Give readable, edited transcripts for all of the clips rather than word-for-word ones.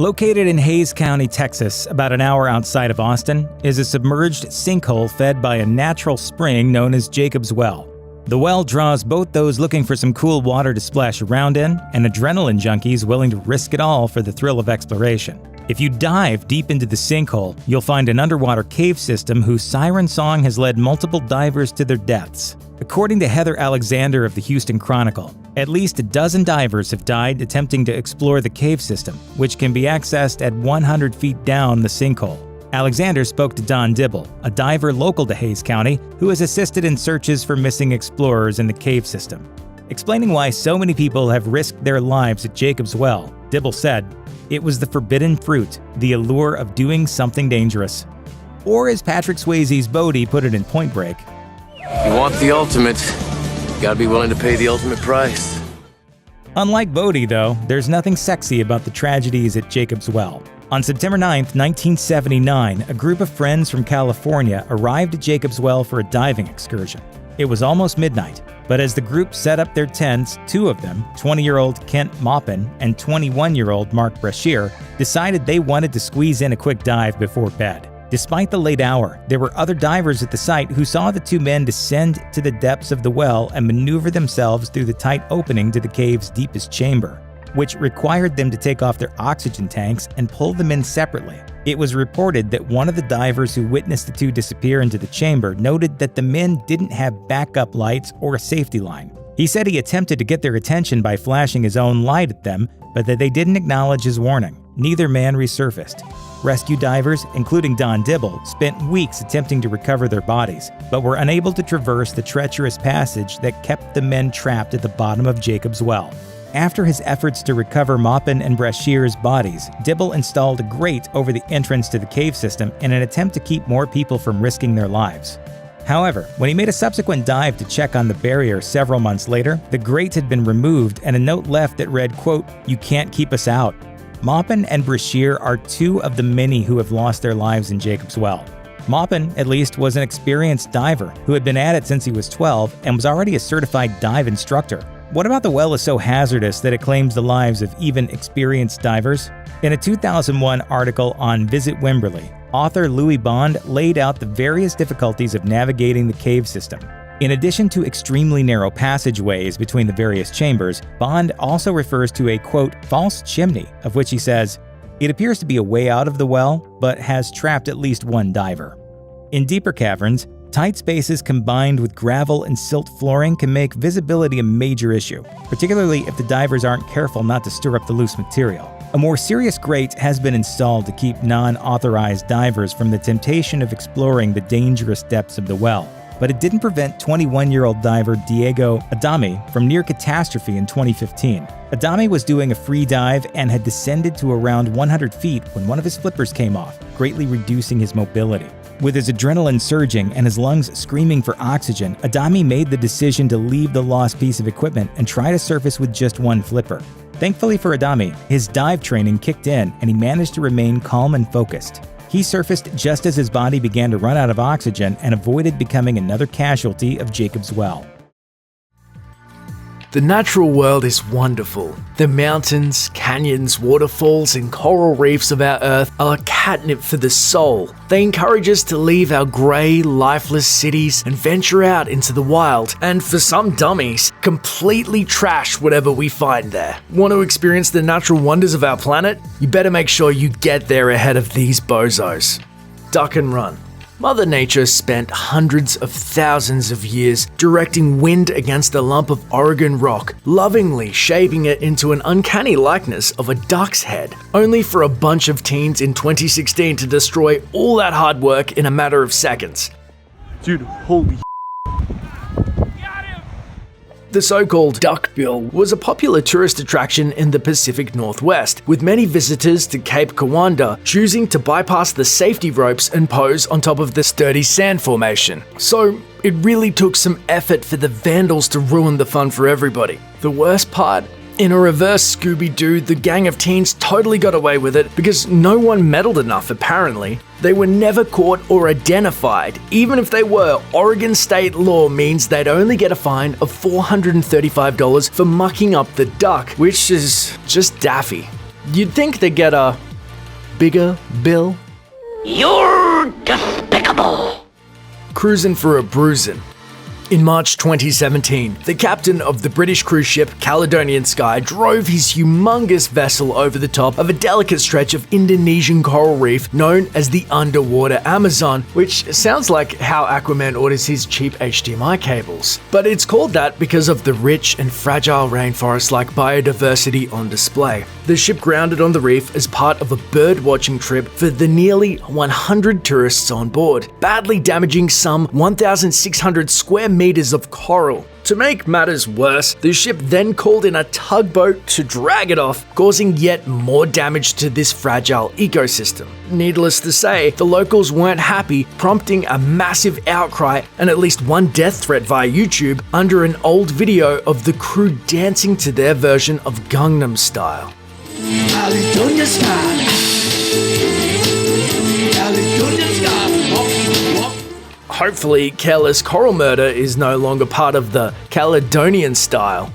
Located in Hays County, Texas, about an hour outside of Austin, is a submerged sinkhole fed by a natural spring known as Jacob's Well. The well draws both those looking for some cool water to splash around in and adrenaline junkies willing to risk it all for the thrill of exploration. If you dive deep into the sinkhole, you'll find an underwater cave system whose siren song has led multiple divers to their deaths. According to Heather Alexander of the Houston Chronicle, at least a dozen divers have died attempting to explore the cave system, which can be accessed at 100 feet down the sinkhole. Alexander spoke to Don Dibble, a diver local to Hays County, who has assisted in searches for missing explorers in the cave system. Explaining why so many people have risked their lives at Jacob's Well, Dibble said, "It was the forbidden fruit, the allure of doing something dangerous." Or as Patrick Swayze's Bodhi put it in Point Break, "You want the ultimate, you gotta be willing to pay the ultimate price." Unlike Bodhi, though, there's nothing sexy about the tragedies at Jacob's Well. On September 9, 1979, a group of friends from California arrived at Jacob's Well for a diving excursion. It was almost midnight, but as the group set up their tents, two of them, 20-year-old Kent Maupin and 21-year-old Mark Brashear, decided they wanted to squeeze in a quick dive before bed. Despite the late hour, there were other divers at the site who saw the two men descend to the depths of the well and maneuver themselves through the tight opening to the cave's deepest chamber, which required them to take off their oxygen tanks and pull them in separately. It was reported that one of the divers who witnessed the two disappear into the chamber noted that the men didn't have backup lights or a safety line. He said he attempted to get their attention by flashing his own light at them, but that they didn't acknowledge his warning. Neither man resurfaced. Rescue divers, including Don Dibble, spent weeks attempting to recover their bodies, but were unable to traverse the treacherous passage that kept the men trapped at the bottom of Jacob's Well. After his efforts to recover Maupin and Brashear's bodies, Dibble installed a grate over the entrance to the cave system in an attempt to keep more people from risking their lives. However, when he made a subsequent dive to check on the barrier several months later, the grate had been removed and a note left that read, quote, "You can't keep us out." Maupin and Brashear are two of the many who have lost their lives in Jacob's Well. Maupin, at least, was an experienced diver who had been at it since he was 12 and was already a certified dive instructor. What about the well is so hazardous that it claims the lives of even experienced divers? In a 2001 article on Visit Wimberley, author Louis Bond laid out the various difficulties of navigating the cave system. In addition to extremely narrow passageways between the various chambers, Bond also refers to a, quote, false chimney, of which he says, "It appears to be a way out of the well, but has trapped at least one diver." In deeper caverns, tight spaces combined with gravel and silt flooring can make visibility a major issue, particularly if the divers aren't careful not to stir up the loose material. A more serious grate has been installed to keep non-authorized divers from the temptation of exploring the dangerous depths of the well. But it didn't prevent 21-year-old diver Diego Adami from near catastrophe in 2015. Adami was doing a free dive and had descended to around 100 feet when one of his flippers came off, greatly reducing his mobility. With his adrenaline surging and his lungs screaming for oxygen, Adami made the decision to leave the lost piece of equipment and try to surface with just one flipper. Thankfully for Adami, his dive training kicked in and he managed to remain calm and focused. He surfaced just as his body began to run out of oxygen and avoided becoming another casualty of Jacob's Well. The natural world is wonderful. The mountains, canyons, waterfalls, and coral reefs of our Earth are catnip for the soul. They encourage us to leave our grey, lifeless cities and venture out into the wild, and for some dummies, completely trash whatever we find there. Want to experience the natural wonders of our planet? You better make sure you get there ahead of these bozos. Duck and run. Mother Nature spent hundreds of thousands of years directing wind against a lump of Oregon rock, lovingly shaping it into an uncanny likeness of a duck's head, only for a bunch of teens in 2016 to destroy all that hard work in a matter of seconds. Dude, holy The so-called duckbill was a popular tourist attraction in the Pacific Northwest, with many visitors to Cape Kiwanda choosing to bypass the safety ropes and pose on top of the sturdy sand formation. So, it really took some effort for the vandals to ruin the fun for everybody. The worst part? In a reverse Scooby-Doo, the gang of teens totally got away with it because no one meddled enough apparently. They were never caught or identified. Even if they were, Oregon state law means they'd only get a fine of $435 for mucking up the duck, which is just daffy. You'd think they'd get a bigger, Bill? You're despicable. Cruising for a bruising. In March 2017, the captain of the British cruise ship Caledonian Sky drove his humongous vessel over the top of a delicate stretch of Indonesian coral reef known as the underwater Amazon, which sounds like how Aquaman orders his cheap HDMI cables. But it's called that because of the rich and fragile rainforest-like biodiversity on display. The ship grounded on the reef as part of a bird-watching trip for the nearly 100 tourists on board, badly damaging some 1,600 square meters of coral. To make matters worse, the ship then called in a tugboat to drag it off, causing yet more damage to this fragile ecosystem. Needless to say, the locals weren't happy, prompting a massive outcry and at least one death threat via YouTube under an old video of the crew dancing to their version of Gangnam Style. Caledonia Sky. Caledonia Sky. Hopefully, careless coral murder is no longer part of the Caledonian style.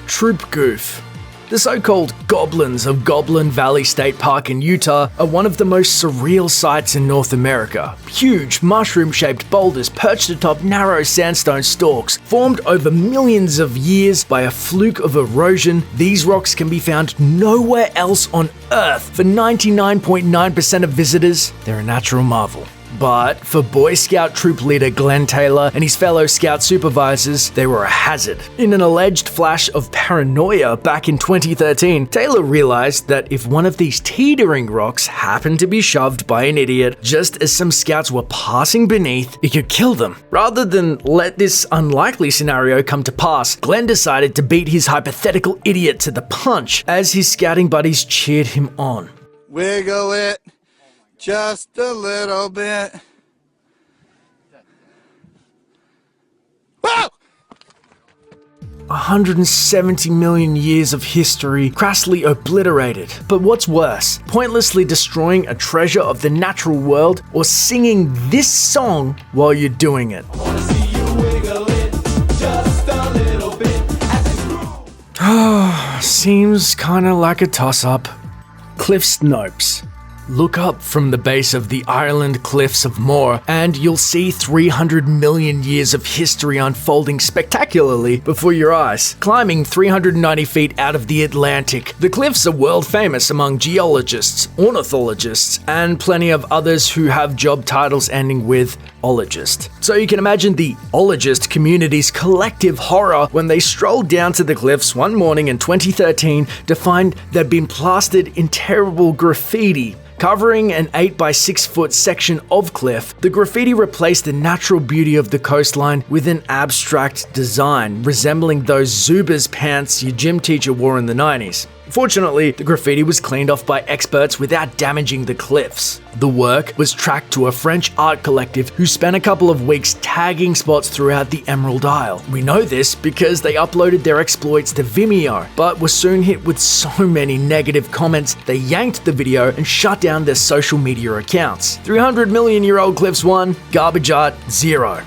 Troop Goof. The so-called goblins of Goblin Valley State Park in Utah are one of the most surreal sights in North America. Huge mushroom-shaped boulders perched atop narrow sandstone stalks. Formed over millions of years by a fluke of erosion, these rocks can be found nowhere else on Earth. For 99.9% of visitors, they're a natural marvel. But for Boy Scout troop leader Glenn Taylor and his fellow Scout supervisors, they were a hazard. In an alleged flash of paranoia back in 2013, Taylor realized that if one of these teetering rocks happened to be shoved by an idiot just as some scouts were passing beneath, it could kill them. Rather than let this unlikely scenario come to pass, Glenn decided to beat his hypothetical idiot to the punch as his scouting buddies cheered him on. Wiggle it. Just a little bit. Whoa! 170 million years of history crassly obliterated. But what's worse, pointlessly destroying a treasure of the natural world or singing this song while you're doing it. Seems kinda like a toss-up. Cliff Snopes. Look up from the base of the Ireland Cliffs of Moher, and you'll see 300 million years of history unfolding spectacularly before your eyes. Climbing 390 feet out of the Atlantic, the cliffs are world famous among geologists, ornithologists, and plenty of others who have job titles ending with ologist. So you can imagine the ologist community's collective horror when they strolled down to the cliffs one morning in 2013 to find they'd been plastered in terrible graffiti. Covering an 8 by 6 foot section of cliff, the graffiti replaced the natural beauty of the coastline with an abstract design resembling those Zubaz pants your gym teacher wore in the 90s. Fortunately, the graffiti was cleaned off by experts without damaging the cliffs. The work was tracked to a French art collective who spent a couple of weeks tagging spots throughout the Emerald Isle. We know this because they uploaded their exploits to Vimeo, but were soon hit with so many negative comments they yanked the video and shut down their social media accounts. 300 million year old cliffs 1, garbage art 0.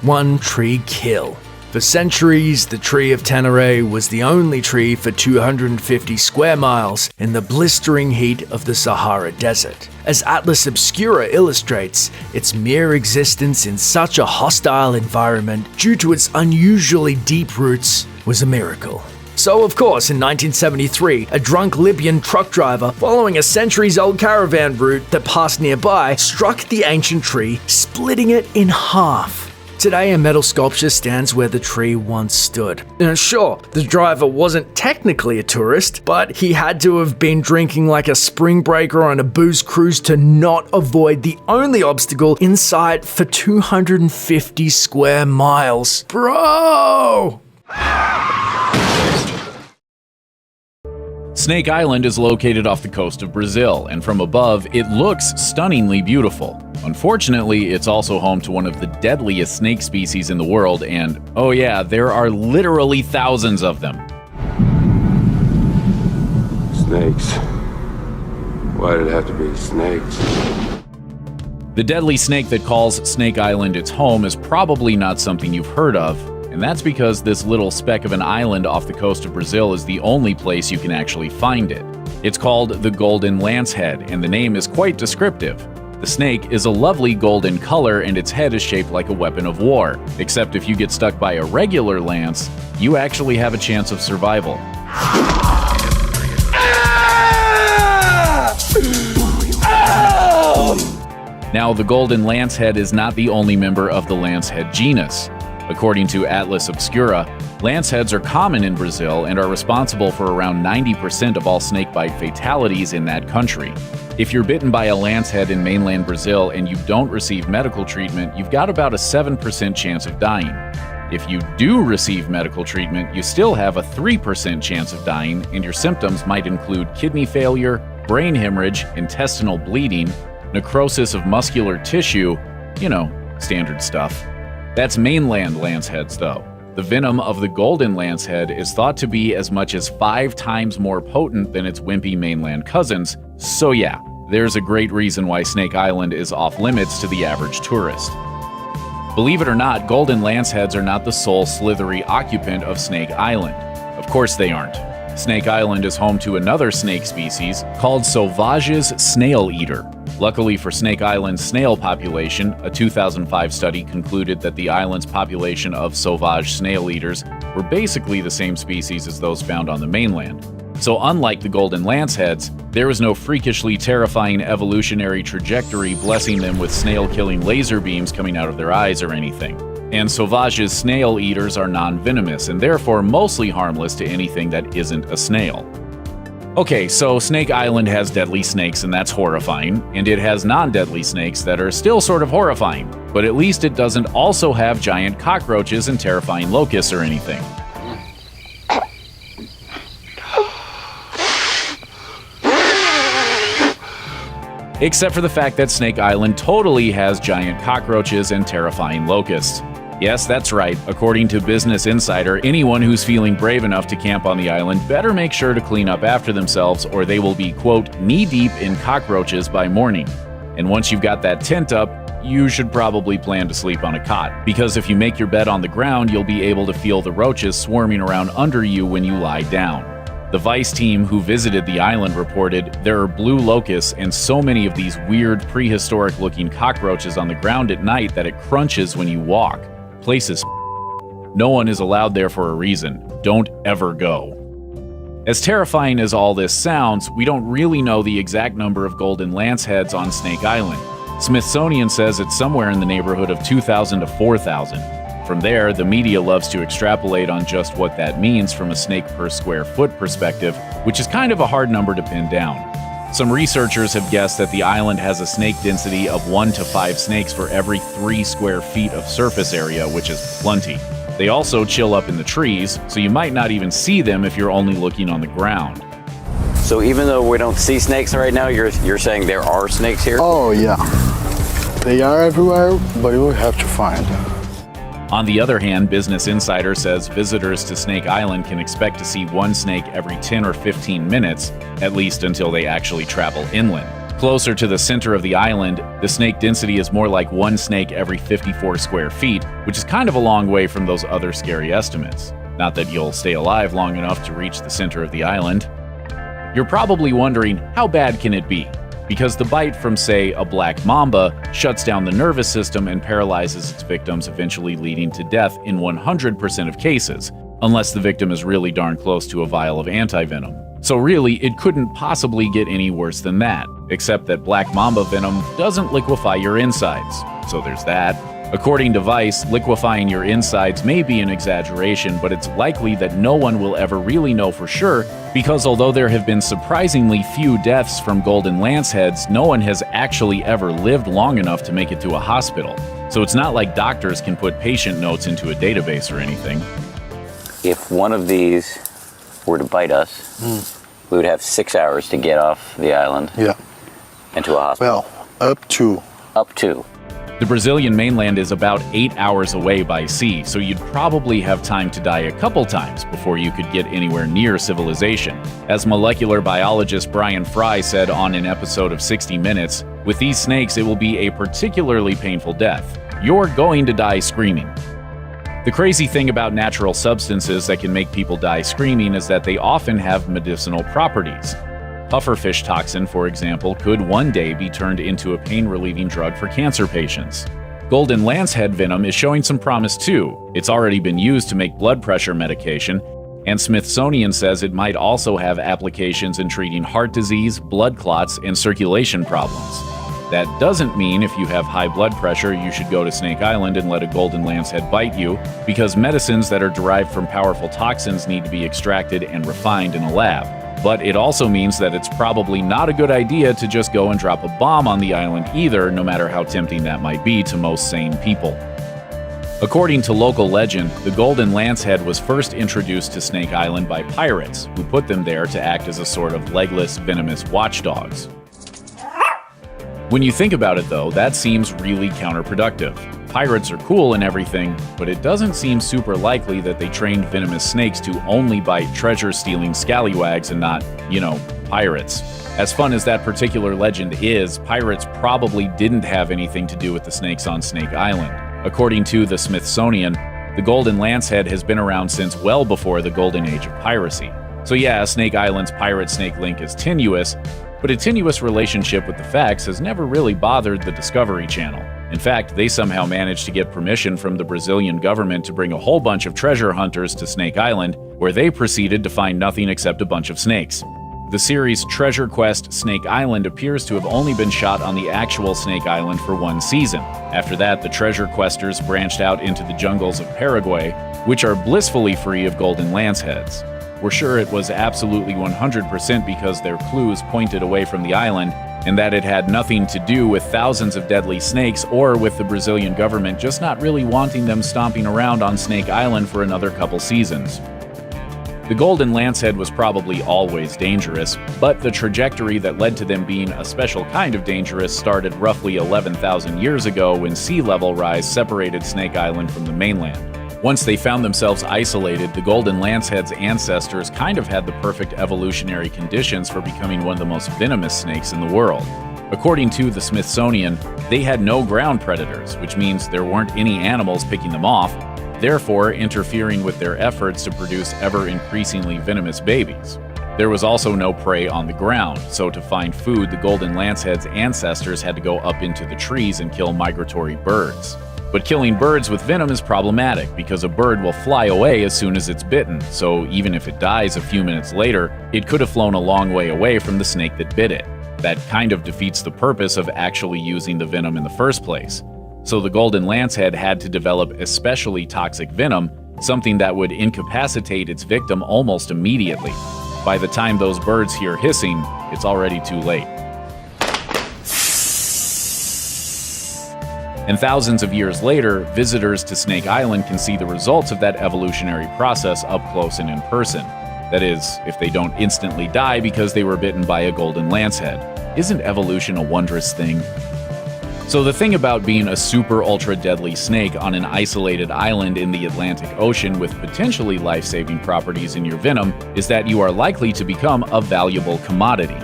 One tree kill. For centuries, the tree of Tenere was the only tree for 250 square miles in the blistering heat of the Sahara Desert. As Atlas Obscura illustrates, its mere existence in such a hostile environment due to its unusually deep roots was a miracle. So of course, in 1973, a drunk Libyan truck driver, following a centuries-old caravan route that passed nearby, struck the ancient tree, splitting it in half. Today, a metal sculpture stands where the tree once stood. Sure, the driver wasn't technically a tourist, but he had to have been drinking like a spring breaker on a booze cruise to not avoid the only obstacle in sight for 250 square miles. Bro! Snake Island is located off the coast of Brazil, and from above, it looks stunningly beautiful. Unfortunately, it's also home to one of the deadliest snake species in the world, and oh yeah, there are literally thousands of them. Snakes. Why did it have to be snakes? The deadly snake that calls Snake Island its home is probably not something you've heard of, and that's because this little speck of an island off the coast of Brazil is the only place you can actually find it. It's called the golden lancehead, and the name is quite descriptive. The snake is a lovely golden color and its head is shaped like a weapon of war, except if you get stuck by a regular lance, you actually have a chance of survival. Now, the golden lancehead is not the only member of the lancehead genus. According to Atlas Obscura, lanceheads are common in Brazil and are responsible for around 90% of all snakebite fatalities in that country. If you're bitten by a lancehead in mainland Brazil and you don't receive medical treatment, you've got about a 7% chance of dying. If you do receive medical treatment, you still have a 3% chance of dying, and your symptoms might include kidney failure, brain hemorrhage, intestinal bleeding, necrosis of muscular tissue, standard stuff. That's mainland lanceheads, though. The venom of the golden lancehead is thought to be as much as 5 times more potent than its wimpy mainland cousins, so yeah, there's a great reason why Snake Island is off limits to the average tourist. Believe it or not, golden lanceheads are not the sole slithery occupant of Snake Island. Of course they aren't. Snake Island is home to another snake species called Sauvage's snail eater. Luckily for Snake Island's snail population, a 2005 study concluded that the island's population of Sauvage snail eaters were basically the same species as those found on the mainland. So unlike the golden lanceheads, there was no freakishly terrifying evolutionary trajectory blessing them with snail-killing laser beams coming out of their eyes or anything. And Sauvage's snail eaters are non-venomous and therefore mostly harmless to anything that isn't a snail. Okay, so Snake Island has deadly snakes and that's horrifying, and it has non-deadly snakes that are still sort of horrifying, but at least it doesn't also have giant cockroaches and terrifying locusts or anything. Except for the fact that Snake Island totally has giant cockroaches and terrifying locusts. Yes, that's right. According to Business Insider, anyone who's feeling brave enough to camp on the island better make sure to clean up after themselves or they will be, quote, knee-deep in cockroaches by morning. And once you've got that tent up, you should probably plan to sleep on a cot, because if you make your bed on the ground, you'll be able to feel the roaches swarming around under you when you lie down. The Vice team who visited the island reported there are blue locusts and so many of these weird prehistoric-looking cockroaches on the ground at night that it crunches when you walk. Place is no one is allowed there for a reason. Don't ever go. As terrifying as all this sounds, we don't really know the exact number of golden lanceheads on Snake Island. Smithsonian says it's somewhere in the neighborhood of 2,000 to 4,000. From there, the media loves to extrapolate on just what that means from a snake per square foot perspective, which is kind of a hard number to pin down. Some researchers have guessed that the island has a snake density of 1 to 5 snakes for every 3 square feet of surface area, which is plenty. They also chill up in the trees, so you might not even see them if you're only looking on the ground. So even though we don't see snakes right now, you're saying there are snakes here? Oh yeah, they are everywhere, but you will have to find them. On the other hand, Business Insider says visitors to Snake Island can expect to see one snake every 10 or 15 minutes, at least until they actually travel inland. Closer to the center of the island, the snake density is more like one snake every 54 square feet, which is kind of a long way from those other scary estimates. Not that you'll stay alive long enough to reach the center of the island. You're probably wondering, how bad can it be? Because the bite from, say, a black mamba shuts down the nervous system and paralyzes its victims, eventually leading to death in 100% of cases, unless the victim is really darn close to a vial of antivenom. So really, it couldn't possibly get any worse than that, except that black mamba venom doesn't liquefy your insides. So there's that. According to Vice, liquefying your insides may be an exaggeration, but it's likely that no one will ever really know for sure, because although there have been surprisingly few deaths from golden lanceheads, no one has actually ever lived long enough to make it to a hospital. So it's not like doctors can put patient notes into a database or anything. If one of these were to bite us, we would have 6 hours to get off the island. Yeah. And to a hospital. Well, up to. Up to. The Brazilian mainland is about 8 hours away by sea, so you'd probably have time to die a couple times before you could get anywhere near civilization. As molecular biologist Brian Fry said on an episode of 60 Minutes, with these snakes it will be a particularly painful death. You're going to die screaming. The crazy thing about natural substances that can make people die screaming is that they often have medicinal properties. Pufferfish toxin, for example, could one day be turned into a pain-relieving drug for cancer patients. Golden lancehead venom is showing some promise too. It's already been used to make blood pressure medication, and Smithsonian says it might also have applications in treating heart disease, blood clots, and circulation problems. That doesn't mean if you have high blood pressure you should go to Snake Island and let a golden lancehead bite you, because medicines that are derived from powerful toxins need to be extracted and refined in a lab. But it also means that it's probably not a good idea to just go and drop a bomb on the island either, no matter how tempting that might be to most sane people. According to local legend, the golden lancehead was first introduced to Snake Island by pirates, who put them there to act as a sort of legless, venomous watchdogs. When you think about it though, that seems really counterproductive. Pirates are cool and everything, but it doesn't seem super likely that they trained venomous snakes to only bite treasure-stealing scallywags and not, pirates. As fun as that particular legend is, pirates probably didn't have anything to do with the snakes on Snake Island. According to the Smithsonian, the golden lancehead has been around since well before the golden age of piracy. So yeah, Snake Island's pirate-snake link is tenuous, but a tenuous relationship with the facts has never really bothered the Discovery Channel. In fact, they somehow managed to get permission from the Brazilian government to bring a whole bunch of treasure hunters to Snake Island, where they proceeded to find nothing except a bunch of snakes. The series Treasure Quest Snake Island appears to have only been shot on the actual Snake Island for one season. After that, the treasure questers branched out into the jungles of Paraguay, which are blissfully free of golden lanceheads. We're sure it was absolutely 100% because their clues pointed away from the island, and that it had nothing to do with thousands of deadly snakes or with the Brazilian government just not really wanting them stomping around on Snake Island for another couple seasons. The golden lancehead was probably always dangerous, but the trajectory that led to them being a special kind of dangerous started roughly 11,000 years ago when sea level rise separated Snake Island from the mainland. Once they found themselves isolated, the golden lancehead's ancestors kind of had the perfect evolutionary conditions for becoming one of the most venomous snakes in the world. According to the Smithsonian, they had no ground predators, which means there weren't any animals picking them off, therefore interfering with their efforts to produce ever-increasingly venomous babies. There was also no prey on the ground, so to find food, the golden lancehead's ancestors had to go up into the trees and kill migratory birds. But killing birds with venom is problematic because a bird will fly away as soon as it's bitten, so even if it dies a few minutes later, it could have flown a long way away from the snake that bit it. That kind of defeats the purpose of actually using the venom in the first place. So the golden lancehead had to develop especially toxic venom, something that would incapacitate its victim almost immediately. By the time those birds hear hissing, it's already too late. And thousands of years later, visitors to Snake Island can see the results of that evolutionary process up close and in person. That is, if they don't instantly die because they were bitten by a golden lancehead. Isn't evolution a wondrous thing? So the thing about being a super ultra deadly snake on an isolated island in the Atlantic Ocean with potentially life-saving properties in your venom is that you are likely to become a valuable commodity.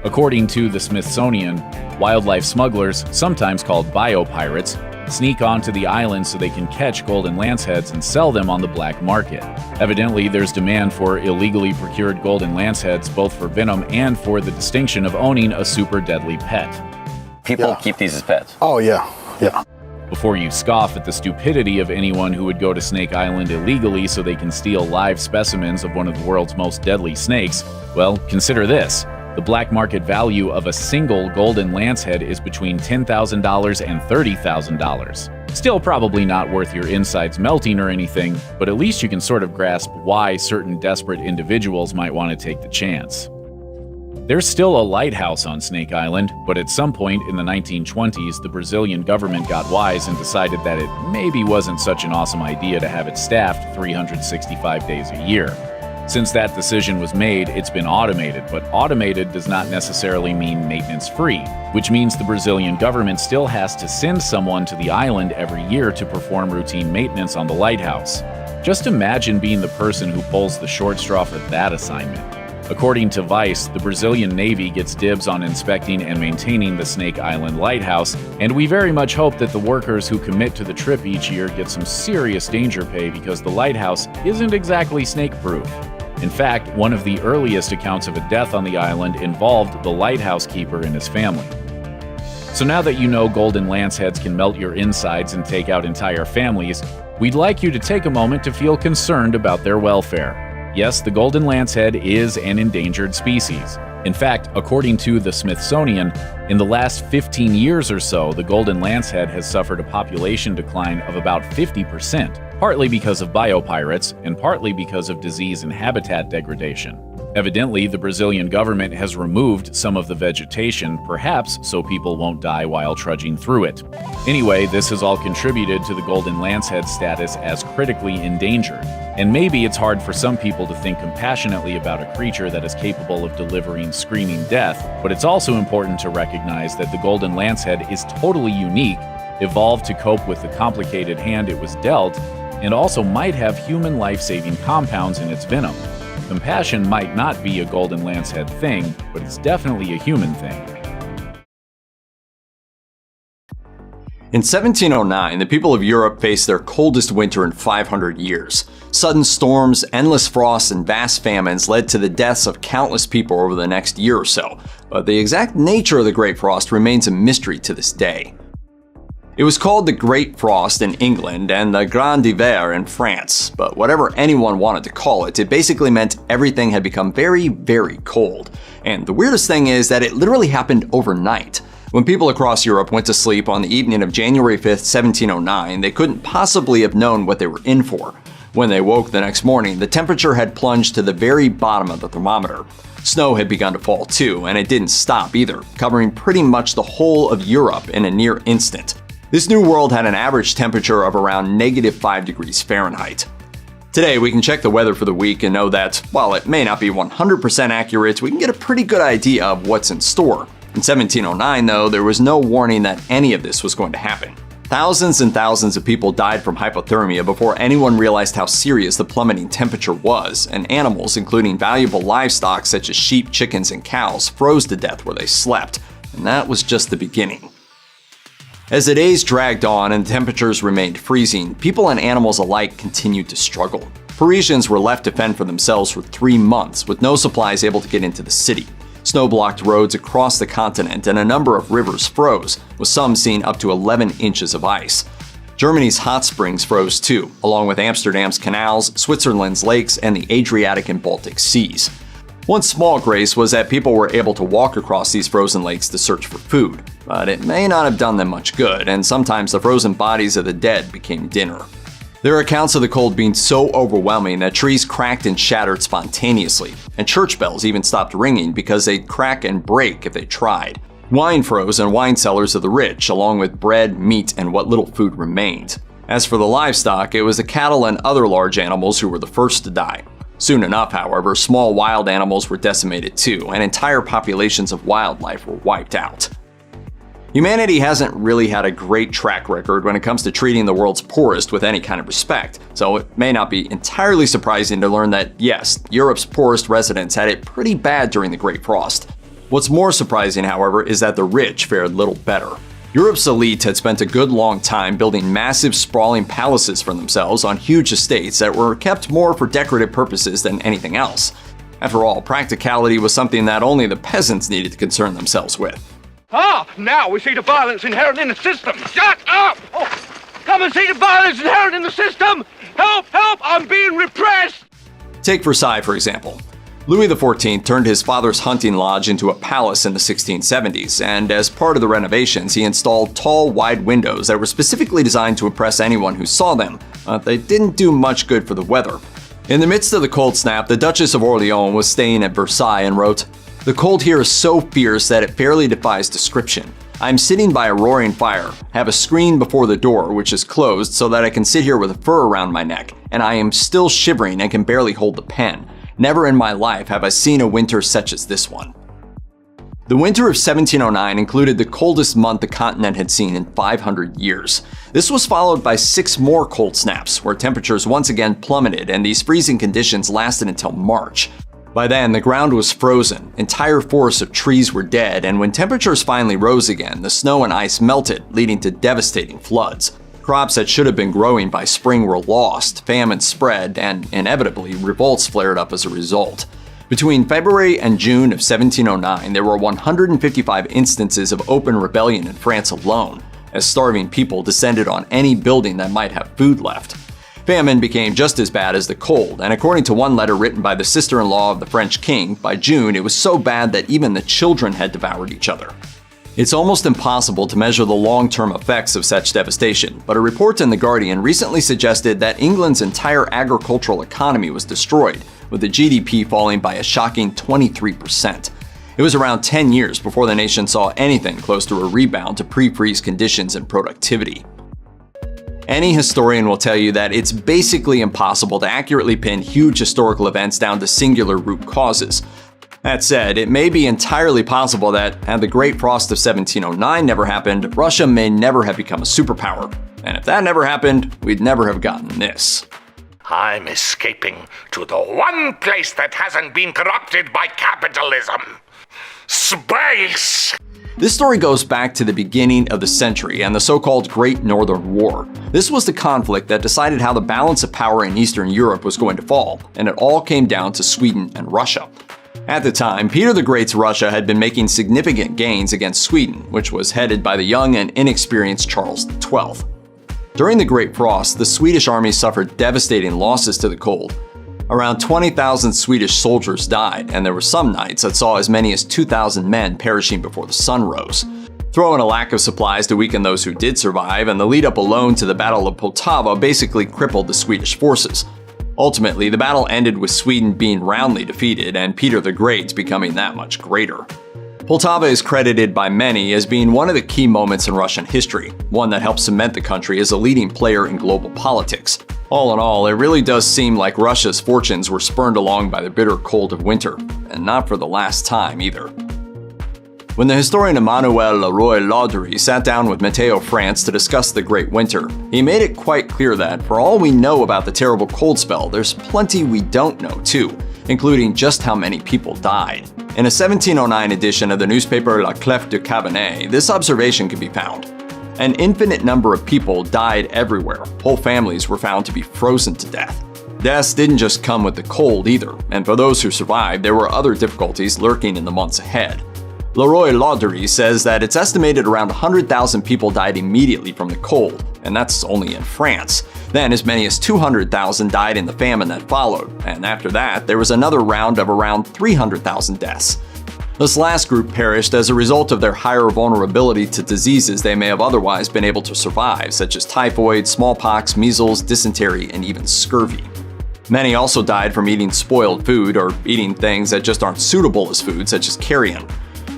According to the Smithsonian, wildlife smugglers, sometimes called biopirates, sneak onto the island so they can catch golden lanceheads and sell them on the black market. Evidently, there's demand for illegally procured golden lanceheads both for venom and for the distinction of owning a super deadly pet. People keep these as pets. Oh, yeah. Before you scoff at the stupidity of anyone who would go to Snake Island illegally so they can steal live specimens of one of the world's most deadly snakes, well, consider this. The black market value of a single golden lancehead is between $10,000 and $30,000. Still probably not worth your insides melting or anything, but at least you can sort of grasp why certain desperate individuals might want to take the chance. There's still a lighthouse on Snake Island, but at some point in the 1920s, the Brazilian government got wise and decided that it maybe wasn't such an awesome idea to have it staffed 365 days a year. Since that decision was made, it's been automated, but automated does not necessarily mean maintenance-free, which means the Brazilian government still has to send someone to the island every year to perform routine maintenance on the lighthouse. Just imagine being the person who pulls the short straw for that assignment. According to Vice, the Brazilian Navy gets dibs on inspecting and maintaining the Snake Island lighthouse, and we very much hope that the workers who commit to the trip each year get some serious danger pay because the lighthouse isn't exactly snake-proof. In fact, one of the earliest accounts of a death on the island involved the lighthouse keeper and his family. So now that you know golden lanceheads can melt your insides and take out entire families, we'd like you to take a moment to feel concerned about their welfare. Yes, the golden lancehead is an endangered species. In fact, according to the Smithsonian, in the last 15 years or so, the golden lancehead has suffered a population decline of about 50%, partly because of biopirates and partly because of disease and habitat degradation. Evidently, the Brazilian government has removed some of the vegetation, perhaps so people won't die while trudging through it. Anyway, this has all contributed to the golden lancehead status as critically endangered. And maybe it's hard for some people to think compassionately about a creature that is capable of delivering screaming death, but it's also important to recognize that the golden lancehead is totally unique, evolved to cope with the complicated hand it was dealt, and also might have human life-saving compounds in its venom. Compassion might not be a golden lancehead thing, but it's definitely a human thing. In 1709, the people of Europe faced their coldest winter in 500 years. Sudden storms, endless frosts, and vast famines led to the deaths of countless people over the next year or so, but the exact nature of the Great Frost remains a mystery to this day. It was called the Great Frost in England and the Grand Hiver in France, but whatever anyone wanted to call it, it basically meant everything had become very, very cold. And the weirdest thing is that it literally happened overnight. When people across Europe went to sleep on the evening of January 5th, 1709, they couldn't possibly have known what they were in for. When they woke the next morning, the temperature had plunged to the very bottom of the thermometer. Snow had begun to fall too, and it didn't stop either, covering pretty much the whole of Europe in a near instant. This new world had an average temperature of around -5 degrees Fahrenheit. Today, we can check the weather for the week and know that, while it may not be 100% accurate, we can get a pretty good idea of what's in store. In 1709, though, there was no warning that any of this was going to happen. Thousands and thousands of people died from hypothermia before anyone realized how serious the plummeting temperature was, and animals, including valuable livestock such as sheep, chickens, and cows, froze to death where they slept. And that was just the beginning. As the days dragged on and temperatures remained freezing, people and animals alike continued to struggle. Parisians were left to fend for themselves for 3 months, with no supplies able to get into the city. Snow blocked roads across the continent, and a number of rivers froze, with some seeing up to 11 inches of ice. Germany's hot springs froze too, along with Amsterdam's canals, Switzerland's lakes, and the Adriatic and Baltic seas. One small grace was that people were able to walk across these frozen lakes to search for food, but it may not have done them much good, and sometimes the frozen bodies of the dead became dinner. There are accounts of the cold being so overwhelming that trees cracked and shattered spontaneously, and church bells even stopped ringing because they'd crack and break if they tried. Wine froze in wine cellars of the rich, along with bread, meat, and what little food remained. As for the livestock, it was the cattle and other large animals who were the first to die. Soon enough, however, small wild animals were decimated too, and entire populations of wildlife were wiped out. Humanity hasn't really had a great track record when it comes to treating the world's poorest with any kind of respect, so it may not be entirely surprising to learn that, yes, Europe's poorest residents had it pretty bad during the Great Frost. What's more surprising, however, is that the rich fared little better. Europe's elite had spent a good long time building massive, sprawling palaces for themselves on huge estates that were kept more for decorative purposes than anything else. After all, practicality was something that only the peasants needed to concern themselves with. Ah, now we see the violence inherent in the system. Shut up! Oh, come and see the violence inherent in the system! Help, help, I'm being repressed! Take Versailles, for example. Louis XIV turned his father's hunting lodge into a palace in the 1670s, and as part of the renovations, he installed tall, wide windows that were specifically designed to impress anyone who saw them, but they didn't do much good for the weather. In the midst of the cold snap, the Duchess of Orleans was staying at Versailles and wrote, "The cold here is so fierce that it fairly defies description. I am sitting by a roaring fire, have a screen before the door which is closed so that I can sit here with a fur around my neck, and I am still shivering and can barely hold the pen. Never in my life have I seen a winter such as this one." The winter of 1709 included the coldest month the continent had seen in 500 years. This was followed by 6 more cold snaps, where temperatures once again plummeted, and these freezing conditions lasted until March. By then, the ground was frozen, entire forests of trees were dead, and when temperatures finally rose again, the snow and ice melted, leading to devastating floods. Crops that should have been growing by spring were lost, famine spread, and inevitably, revolts flared up as a result. Between February and June of 1709, there were 155 instances of open rebellion in France alone, as starving people descended on any building that might have food left. Famine became just as bad as the cold, and according to one letter written by the sister-in-law of the French king, by June it was so bad that even the children had devoured each other. It's almost impossible to measure the long-term effects of such devastation, but a report in The Guardian recently suggested that England's entire agricultural economy was destroyed, with the GDP falling by a shocking 23%. It was around 10 years before the nation saw anything close to a rebound to pre-freeze conditions and productivity. Any historian will tell you that it's basically impossible to accurately pin huge historical events down to singular root causes. That said, it may be entirely possible that, had the Great Frost of 1709 never happened, Russia may never have become a superpower. And if that never happened, we'd never have gotten this. I'm escaping to the one place that hasn't been corrupted by capitalism. Space! This story goes back to the beginning of the century and the so-called Great Northern War. This was the conflict that decided how the balance of power in Eastern Europe was going to fall, and it all came down to Sweden and Russia. At the time, Peter the Great's Russia had been making significant gains against Sweden, which was headed by the young and inexperienced Charles XII. During the Great Frost, the Swedish army suffered devastating losses to the cold. Around 20,000 Swedish soldiers died, and there were some nights that saw as many as 2,000 men perishing before the sun rose. Throw in a lack of supplies to weaken those who did survive, and the lead-up alone to the Battle of Poltava basically crippled the Swedish forces. Ultimately, the battle ended with Sweden being roundly defeated and Peter the Great becoming that much greater. Poltava is credited by many as being one of the key moments in Russian history, one that helped cement the country as a leading player in global politics. All in all, it really does seem like Russia's fortunes were spurned along by the bitter cold of winter, and not for the last time either. When the historian Emmanuel Leroy-Ladurie sat down with Matteo France to discuss the Great Winter, he made it quite clear that, for all we know about the terrible cold spell, there's plenty we don't know too, including just how many people died. In a 1709 edition of the newspaper La Clef du Cabinet, this observation can be found. An infinite number of people died everywhere. Whole families were found to be frozen to death. Deaths didn't just come with the cold either, and for those who survived, there were other difficulties lurking in the months ahead. Leroy-Ladurie says that it's estimated around 100,000 people died immediately from the cold, and that's only in France. Then as many as 200,000 died in the famine that followed, and after that, there was another round of around 300,000 deaths. This last group perished as a result of their higher vulnerability to diseases they may have otherwise been able to survive, such as typhoid, smallpox, measles, dysentery, and even scurvy. Many also died from eating spoiled food or eating things that just aren't suitable as food, such as carrion.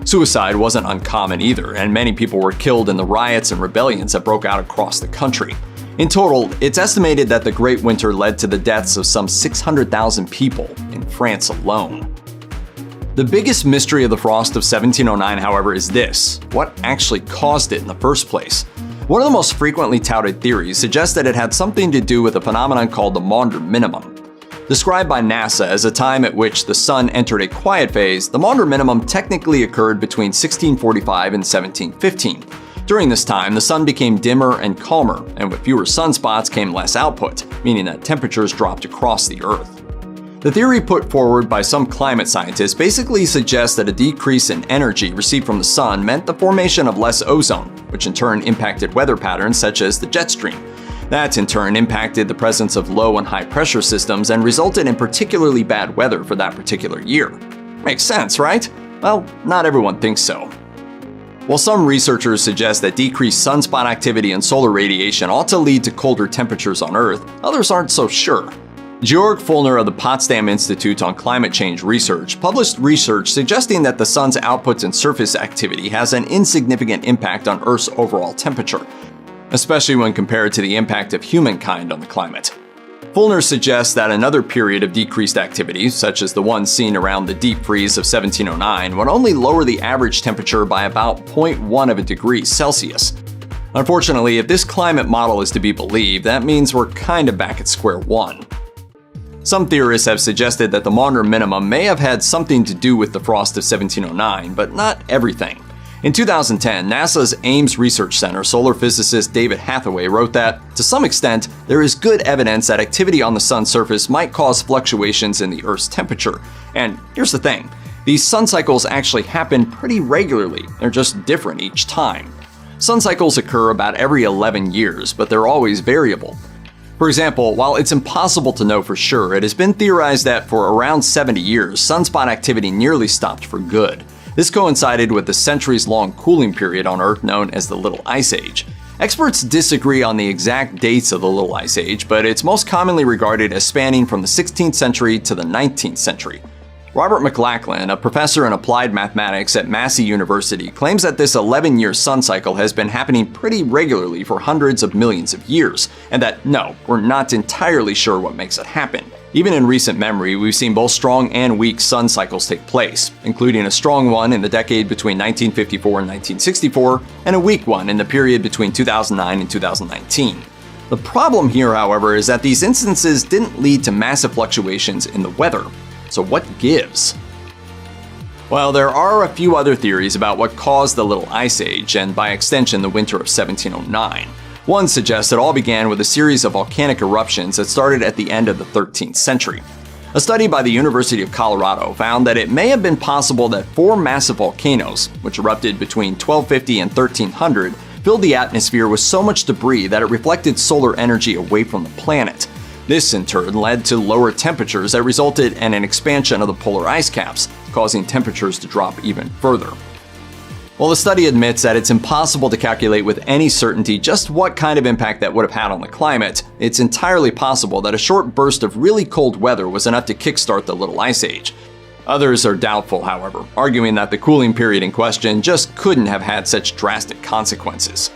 Suicide wasn't uncommon either, and many people were killed in the riots and rebellions that broke out across the country. In total, it's estimated that the Great Winter led to the deaths of some 600,000 people in France alone. The biggest mystery of the frost of 1709, however, is this: what actually caused it in the first place? One of the most frequently touted theories suggests that it had something to do with a phenomenon called the Maunder Minimum. Described by NASA as a time at which the sun entered a quiet phase, the Maunder Minimum technically occurred between 1645 and 1715. During this time, the sun became dimmer and calmer, and with fewer sunspots came less output, meaning that temperatures dropped across the Earth. The theory put forward by some climate scientists basically suggests that a decrease in energy received from the sun meant the formation of less ozone, which in turn impacted weather patterns such as the jet stream. That in turn impacted the presence of low and high pressure systems and resulted in particularly bad weather for that particular year. Makes sense, right? Well, not everyone thinks so. While some researchers suggest that decreased sunspot activity and solar radiation ought to lead to colder temperatures on Earth, others aren't so sure. Georg Fullner of the Potsdam Institute on Climate Change Research published research suggesting that the sun's output and surface activity has an insignificant impact on Earth's overall temperature, especially when compared to the impact of humankind on the climate. Fullner suggests that another period of decreased activity, such as the one seen around the deep freeze of 1709, would only lower the average temperature by about 0.1 of a degree Celsius. Unfortunately, if this climate model is to be believed, that means we're kind of back at square one. Some theorists have suggested that the Maunder Minimum may have had something to do with the frost of 1709, but not everything. In 2010, NASA's Ames Research Center solar physicist David Hathaway wrote that, to some extent, there is good evidence that activity on the sun's surface might cause fluctuations in the Earth's temperature. And here's the thing, these sun cycles actually happen pretty regularly, they're just different each time. Sun cycles occur about every 11 years, but they're always variable. For example, while it's impossible to know for sure, it has been theorized that for around 70 years, sunspot activity nearly stopped for good. This coincided with the centuries-long cooling period on Earth known as the Little Ice Age. Experts disagree on the exact dates of the Little Ice Age, but it's most commonly regarded as spanning from the 16th century to the 19th century. Robert McLachlan, a professor in applied mathematics at Massey University, claims that this 11-year sun cycle has been happening pretty regularly for hundreds of millions of years, and that, no, we're not entirely sure what makes it happen. Even in recent memory, we've seen both strong and weak sun cycles take place, including a strong one in the decade between 1954 and 1964, and a weak one in the period between 2009 and 2019. The problem here, however, is that these instances didn't lead to massive fluctuations in the weather. So what gives? Well, there are a few other theories about what caused the Little Ice Age, and by extension the winter of 1709. One suggests it all began with a series of volcanic eruptions that started at the end of the 13th century. A study by the University of Colorado found that it may have been possible that 4 massive volcanoes, which erupted between 1250 and 1300, filled the atmosphere with so much debris that it reflected solar energy away from the planet. This in turn led to lower temperatures that resulted in an expansion of the polar ice caps, causing temperatures to drop even further. While the study admits that it's impossible to calculate with any certainty just what kind of impact that would have had on the climate, it's entirely possible that a short burst of really cold weather was enough to kickstart the Little Ice Age. Others are doubtful, however, arguing that the cooling period in question just couldn't have had such drastic consequences.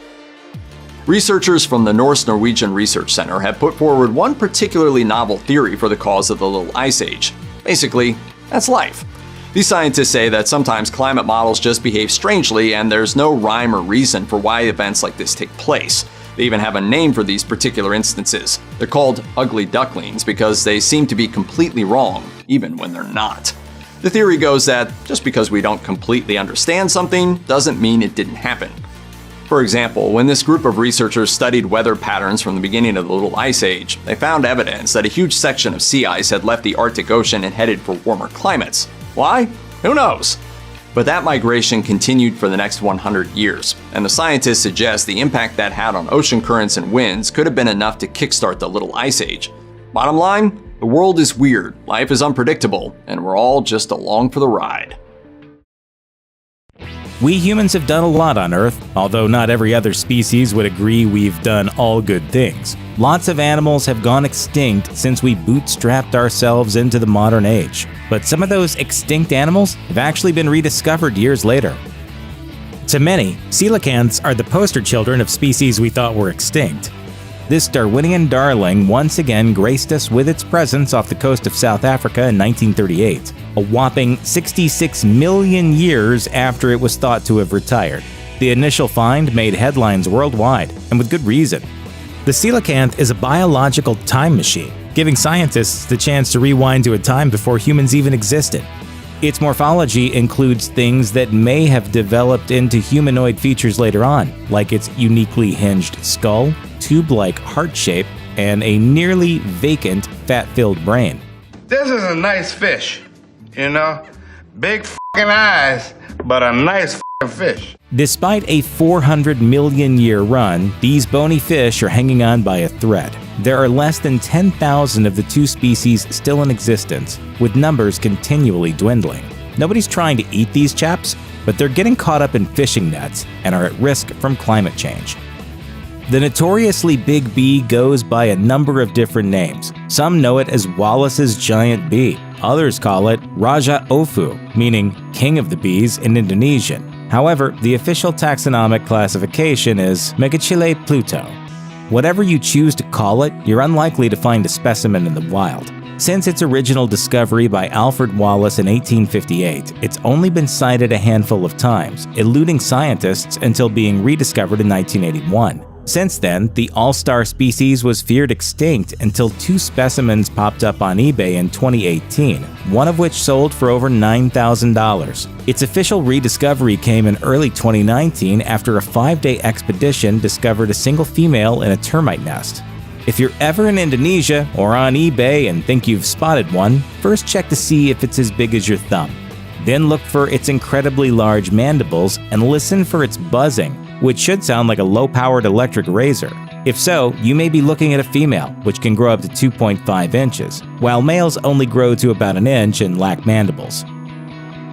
Researchers from the Norwegian Research Center have put forward one particularly novel theory for the cause of the Little Ice Age. Basically, that's life. These scientists say that sometimes climate models just behave strangely and there's no rhyme or reason for why events like this take place. They even have a name for these particular instances. They're called ugly ducklings because they seem to be completely wrong, even when they're not. The theory goes that just because we don't completely understand something doesn't mean it didn't happen. For example, when this group of researchers studied weather patterns from the beginning of the Little Ice Age, they found evidence that a huge section of sea ice had left the Arctic Ocean and headed for warmer climates. Why? Who knows? But that migration continued for the next 100 years, and the scientists suggest the impact that had on ocean currents and winds could have been enough to kickstart the Little Ice Age. Bottom line, the world is weird, life is unpredictable, and we're all just along for the ride. We humans have done a lot on Earth, although not every other species would agree we've done all good things. Lots of animals have gone extinct since we bootstrapped ourselves into the modern age. But some of those extinct animals have actually been rediscovered years later. To many, coelacanths are the poster children of species we thought were extinct. This Darwinian darling once again graced us with its presence off the coast of South Africa in 1938, a whopping 66 million years after it was thought to have retired. The initial find made headlines worldwide, and with good reason. The coelacanth is a biological time machine, giving scientists the chance to rewind to a time before humans even existed. Its morphology includes things that may have developed into humanoid features later on, like its uniquely hinged skull, tube-like heart shape, and a nearly vacant, fat-filled brain. This is a nice fish, you know? Big f***ing eyes, but a nice f***ing fish. Despite a 400 million year run, these bony fish are hanging on by a thread. There are less than 10,000 of the two species still in existence, with numbers continually dwindling. Nobody's trying to eat these chaps, but they're getting caught up in fishing nets and are at risk from climate change. The notoriously big bee goes by a number of different names. Some know it as Wallace's giant bee. Others call it Raja Ofu, meaning king of the bees in Indonesian. However, the official taxonomic classification is Megachile Pluto. Whatever you choose to call it, you're unlikely to find a specimen in the wild. Since its original discovery by Alfred Wallace in 1858, it's only been sighted a handful of times, eluding scientists until being rediscovered in 1981. Since then, the all-star species was feared extinct until 2 specimens popped up on eBay in 2018, one of which sold for over $9,000. Its official rediscovery came in early 2019 after a 5-day expedition discovered a single female in a termite nest. If you're ever in Indonesia or on eBay and think you've spotted one, first check to see if it's as big as your thumb. Then look for its incredibly large mandibles and listen for its buzzing, which should sound like a low-powered electric razor. If so, you may be looking at a female, which can grow up to 2.5 inches, while males only grow to about an inch and lack mandibles.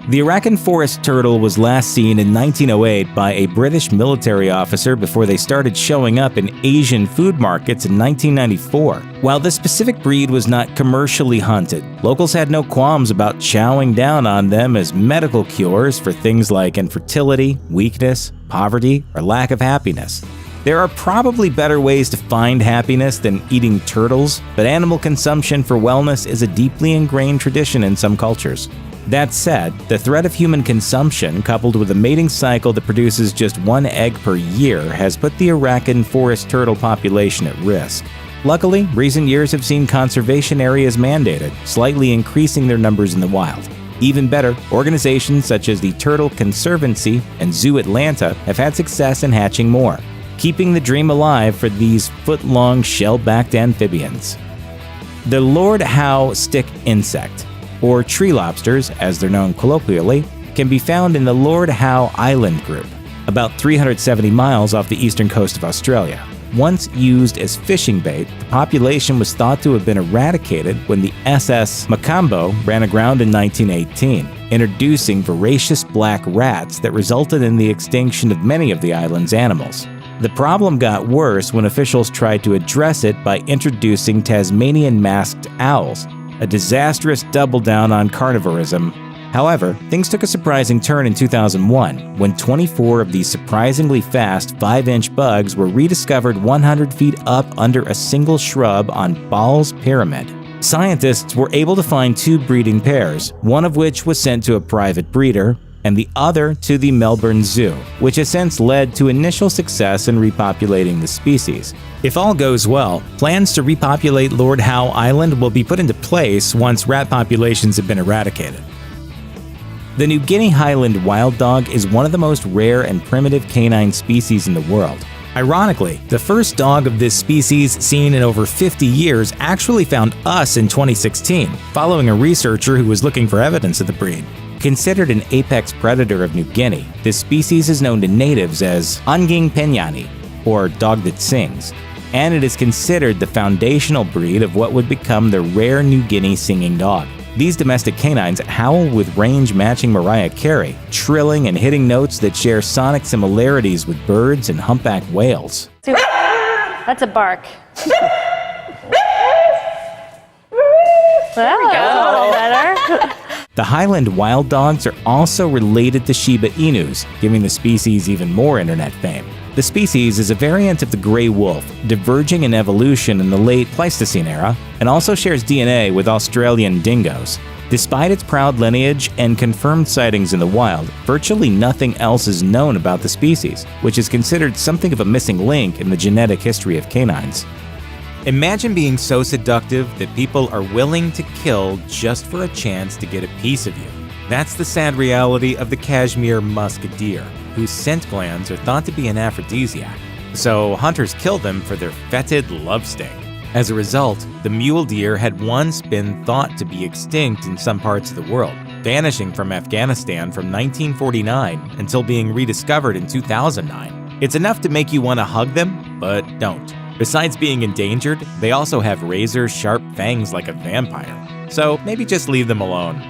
The Arakan forest turtle was last seen in 1908 by a British military officer before they started showing up in Asian food markets in 1994. While this specific breed was not commercially hunted, locals had no qualms about chowing down on them as medical cures for things like infertility, weakness, poverty, or lack of happiness. There are probably better ways to find happiness than eating turtles, but animal consumption for wellness is a deeply ingrained tradition in some cultures. That said, the threat of human consumption, coupled with a mating cycle that produces just 1 egg per year, has put the Arakan forest turtle population at risk. Luckily, recent years have seen conservation areas mandated, slightly increasing their numbers in the wild. Even better, organizations such as the Turtle Conservancy and Zoo Atlanta have had success in hatching more, keeping the dream alive for these foot-long shell-backed amphibians. The Lord Howe stick insect, or tree lobsters as they're known colloquially, can be found in the Lord Howe Island group, about 370 miles off the eastern coast of Australia. Once used as fishing bait, the population was thought to have been eradicated when the SS Macambo ran aground in 1918, introducing voracious black rats that resulted in the extinction of many of the island's animals. The problem got worse when officials tried to address it by introducing Tasmanian masked owls, a disastrous double down on carnivorism. However, things took a surprising turn in 2001 when 24 of these surprisingly fast 5-inch bugs were rediscovered 100 feet up under a single shrub on Ball's Pyramid. Scientists were able to find 2 breeding pairs, one of which was sent to a private breeder, and the other to the Melbourne Zoo, which has since led to initial success in repopulating the species. If all goes well, plans to repopulate Lord Howe Island will be put into place once rat populations have been eradicated. The New Guinea Highland wild dog is one of the most rare and primitive canine species in the world. Ironically, the first dog of this species seen in over 50 years actually found us in 2016, following a researcher who was looking for evidence of the breed. Considered an apex predator of New Guinea, this species is known to natives as Anging Penyani, or dog that sings, and it is considered the foundational breed of what would become the rare New Guinea singing dog. These domestic canines howl with range matching Mariah Carey, trilling and hitting notes that share sonic similarities with birds and humpback whales. That's a bark. There we go. The Highland wild dogs are also related to Shiba Inus, giving the species even more internet fame. The species is a variant of the gray wolf, diverging in evolution in the late Pleistocene era, and also shares DNA with Australian dingoes. Despite its proud lineage and confirmed sightings in the wild, virtually nothing else is known about the species, which is considered something of a missing link in the genetic history of canines. Imagine being so seductive that people are willing to kill just for a chance to get a piece of you. That's the sad reality of the Kashmir musk deer, whose scent glands are thought to be an aphrodisiac. So hunters kill them for their fetid love sting. As a result, the mule deer had once been thought to be extinct in some parts of the world, vanishing from Afghanistan from 1949 until being rediscovered in 2009. It's enough to make you want to hug them, but don't. Besides being endangered, they also have razor-sharp fangs like a vampire, so maybe just leave them alone.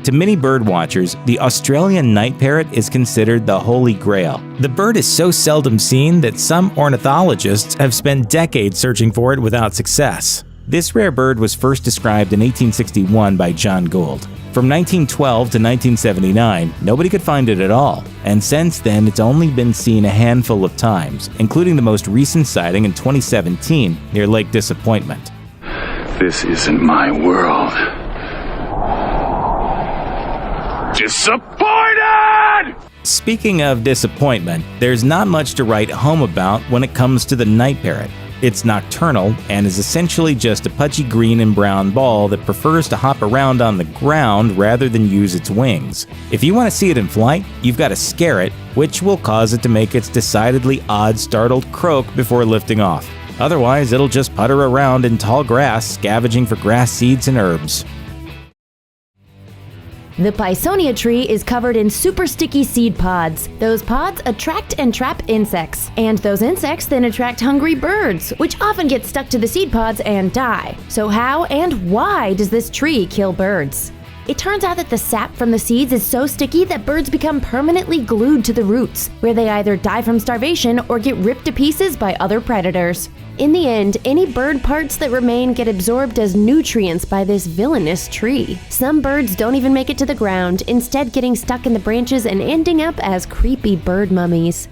To many bird watchers, the Australian night parrot is considered the holy grail. The bird is so seldom seen that some ornithologists have spent decades searching for it without success. This rare bird was first described in 1861 by John Gould. From 1912 to 1979, nobody could find it at all, and since then it's only been seen a handful of times, including the most recent sighting in 2017 near Lake Disappointment. This isn't my world. Disappointed! Speaking of disappointment, there's not much to write home about when it comes to the night parrot. It's nocturnal and is essentially just a pudgy green and brown ball that prefers to hop around on the ground rather than use its wings. If you want to see it in flight, you've got to scare it, which will cause it to make its decidedly odd startled croak before lifting off. Otherwise, it'll just putter around in tall grass, scavenging for grass seeds and herbs. The Pisonia tree is covered in super sticky seed pods. Those pods attract and trap insects, and those insects then attract hungry birds, which often get stuck to the seed pods and die. So how and why does this tree kill birds? It turns out that the sap from the seeds is so sticky that birds become permanently glued to the roots, where they either die from starvation or get ripped to pieces by other predators. In the end, any bird parts that remain get absorbed as nutrients by this villainous tree. Some birds don't even make it to the ground, instead getting stuck in the branches and ending up as creepy bird mummies.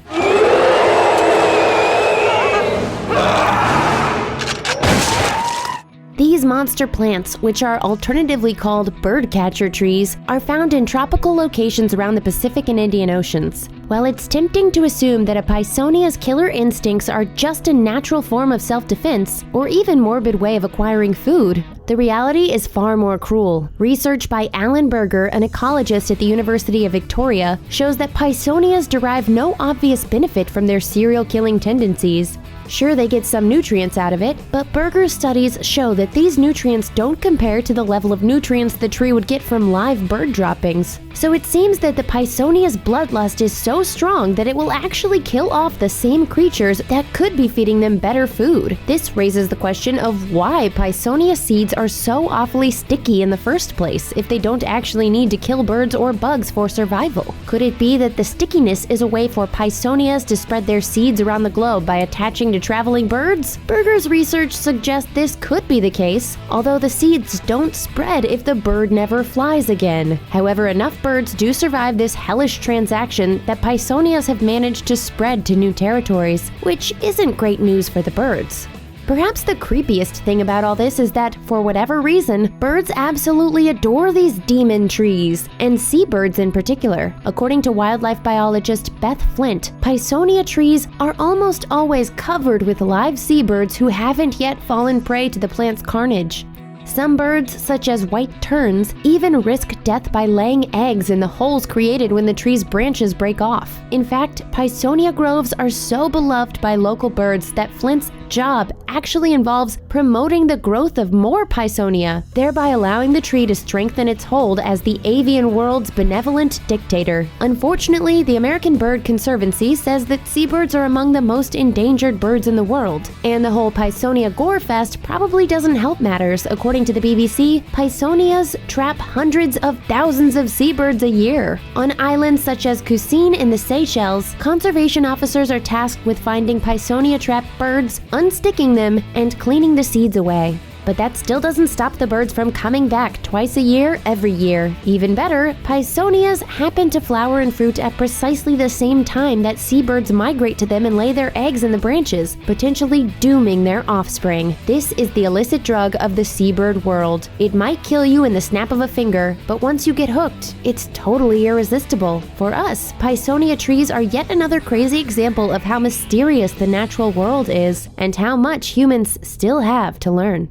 These monster plants, which are alternatively called birdcatcher trees, are found in tropical locations around the Pacific and Indian Oceans. While it's tempting to assume that a Pisonia's killer instincts are just a natural form of self-defense, or even morbid way of acquiring food, the reality is far more cruel. Research by Alan Berger, an ecologist at the University of Victoria, shows that Pisonias derive no obvious benefit from their serial-killing tendencies. Sure, they get some nutrients out of it, but Berger's studies show that these nutrients don't compare to the level of nutrients the tree would get from live bird droppings. So it seems that the Pisonia's bloodlust is so strong that it will actually kill off the same creatures that could be feeding them better food. This raises the question of why Pisonia seeds are so awfully sticky in the first place if they don't actually need to kill birds or bugs for survival. Could it be that the stickiness is a way for Pisonias to spread their seeds around the globe by attaching to traveling birds? Berger's research suggests this could be the case, although the seeds don't spread if the bird never flies again. However, enough birds do survive this hellish transaction that Pisonias have managed to spread to new territories, which isn't great news for the birds. Perhaps the creepiest thing about all this is that, for whatever reason, birds absolutely adore these demon trees, and seabirds in particular. According to wildlife biologist Beth Flint, Pisonia trees are almost always covered with live seabirds who haven't yet fallen prey to the plant's carnage. Some birds, such as white terns, even risk death by laying eggs in the holes created when the tree's branches break off. In fact, Pisonia groves are so beloved by local birds that Flint's job actually involves promoting the growth of more Pisonia, thereby allowing the tree to strengthen its hold as the avian world's benevolent dictator. Unfortunately, the American Bird Conservancy says that seabirds are among the most endangered birds in the world, and the whole Pisonia gore fest probably doesn't help matters. According to the BBC, Pisonias trap hundreds of thousands of seabirds a year. On islands such as Kusine in the Seychelles, conservation officers are tasked with finding Pisonia-trapped birds, unsticking them, and cleaning the seeds away. But that still doesn't stop the birds from coming back twice a year, every year. Even better, Pisonias happen to flower and fruit at precisely the same time that seabirds migrate to them and lay their eggs in the branches, potentially dooming their offspring. This is the illicit drug of the seabird world. It might kill you in the snap of a finger, but once you get hooked, it's totally irresistible. For us, Pisonia trees are yet another crazy example of how mysterious the natural world is, and how much humans still have to learn.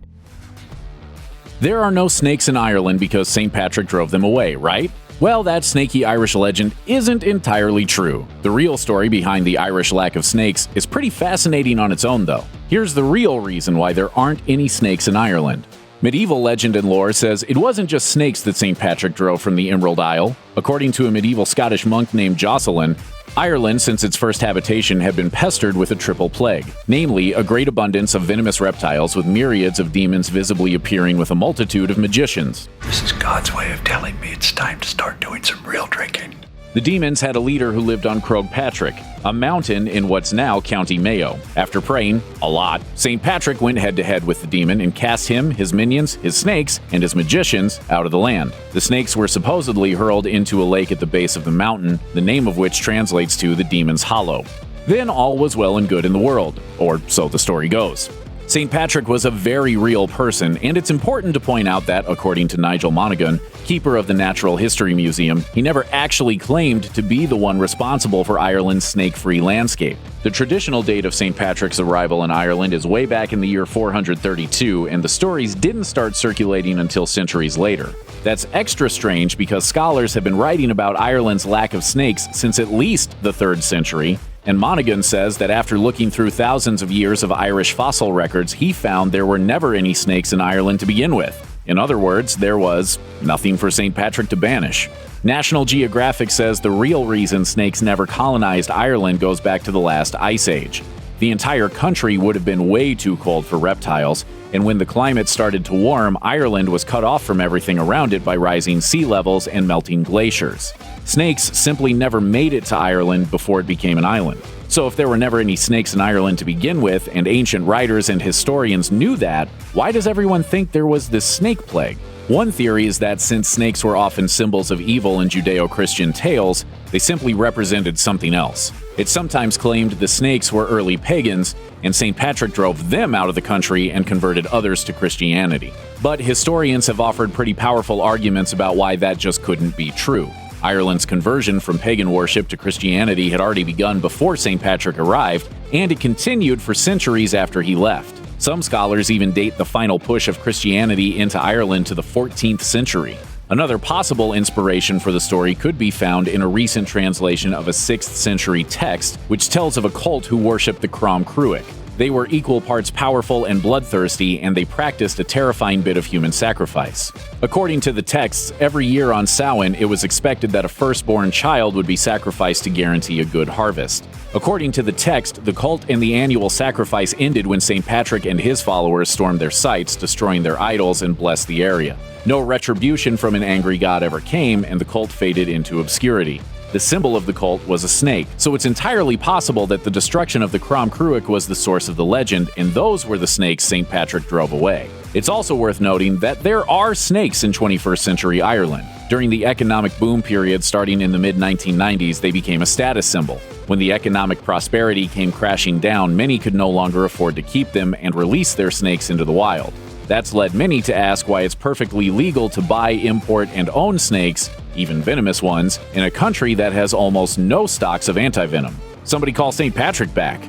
There are no snakes in Ireland because St. Patrick drove them away, right? Well, that snaky Irish legend isn't entirely true. The real story behind the Irish lack of snakes is pretty fascinating on its own, though. Here's the real reason why there aren't any snakes in Ireland. Medieval legend and lore says it wasn't just snakes that St. Patrick drove from the Emerald Isle. According to a medieval Scottish monk named Jocelyn, Ireland, since its first habitation, had been pestered with a triple plague, namely a great abundance of venomous reptiles with myriads of demons visibly appearing with a multitude of magicians. This is God's way of telling me it's time to start doing some real drinking. The demons had a leader who lived on Croagh Patrick, a mountain in what's now County Mayo. After praying a lot, St. Patrick went head-to-head with the demon and cast him, his minions, his snakes, and his magicians out of the land. The snakes were supposedly hurled into a lake at the base of the mountain, the name of which translates to the Demon's Hollow. Then all was well and good in the world, or so the story goes. St. Patrick was a very real person, and it's important to point out that, according to Nigel Monaghan, keeper of the Natural History Museum, he never actually claimed to be the one responsible for Ireland's snake-free landscape. The traditional date of St. Patrick's arrival in Ireland is way back in the year 432, and the stories didn't start circulating until centuries later. That's extra strange because scholars have been writing about Ireland's lack of snakes since at least the 3rd century, and Monaghan says that after looking through thousands of years of Irish fossil records, he found there were never any snakes in Ireland to begin with. In other words, there was nothing for St. Patrick to banish. National Geographic says the real reason snakes never colonized Ireland goes back to the last ice age. The entire country would have been way too cold for reptiles, and when the climate started to warm, Ireland was cut off from everything around it by rising sea levels and melting glaciers. Snakes simply never made it to Ireland before it became an island. So if there were never any snakes in Ireland to begin with, and ancient writers and historians knew that, why does everyone think there was this snake plague? One theory is that since snakes were often symbols of evil in Judeo-Christian tales, they simply represented something else. It's sometimes claimed the snakes were early pagans, and St. Patrick drove them out of the country and converted others to Christianity. But historians have offered pretty powerful arguments about why that just couldn't be true. Ireland's conversion from pagan worship to Christianity had already begun before St. Patrick arrived, and it continued for centuries after he left. Some scholars even date the final push of Christianity into Ireland to the 14th century. Another possible inspiration for the story could be found in a recent translation of a 6th century text, which tells of a cult who worshipped the Crom Cruic. They were equal parts powerful and bloodthirsty, and they practiced a terrifying bit of human sacrifice. According to the texts, every year on Samhain, it was expected that a firstborn child would be sacrificed to guarantee a good harvest. According to the text, the cult and the annual sacrifice ended when St. Patrick and his followers stormed their sites, destroying their idols and blessed the area. No retribution from an angry god ever came, and the cult faded into obscurity. The symbol of the cult was a snake, so it's entirely possible that the destruction of the Crom Cruic was the source of the legend, and those were the snakes St. Patrick drove away. It's also worth noting that there are snakes in 21st century Ireland. During the economic boom period starting in the mid-1990s, they became a status symbol. When the economic prosperity came crashing down, many could no longer afford to keep them and release their snakes into the wild. That's led many to ask why it's perfectly legal to buy, import, and own snakes, even venomous ones, in a country that has almost no stocks of antivenom. Somebody call St. Patrick back.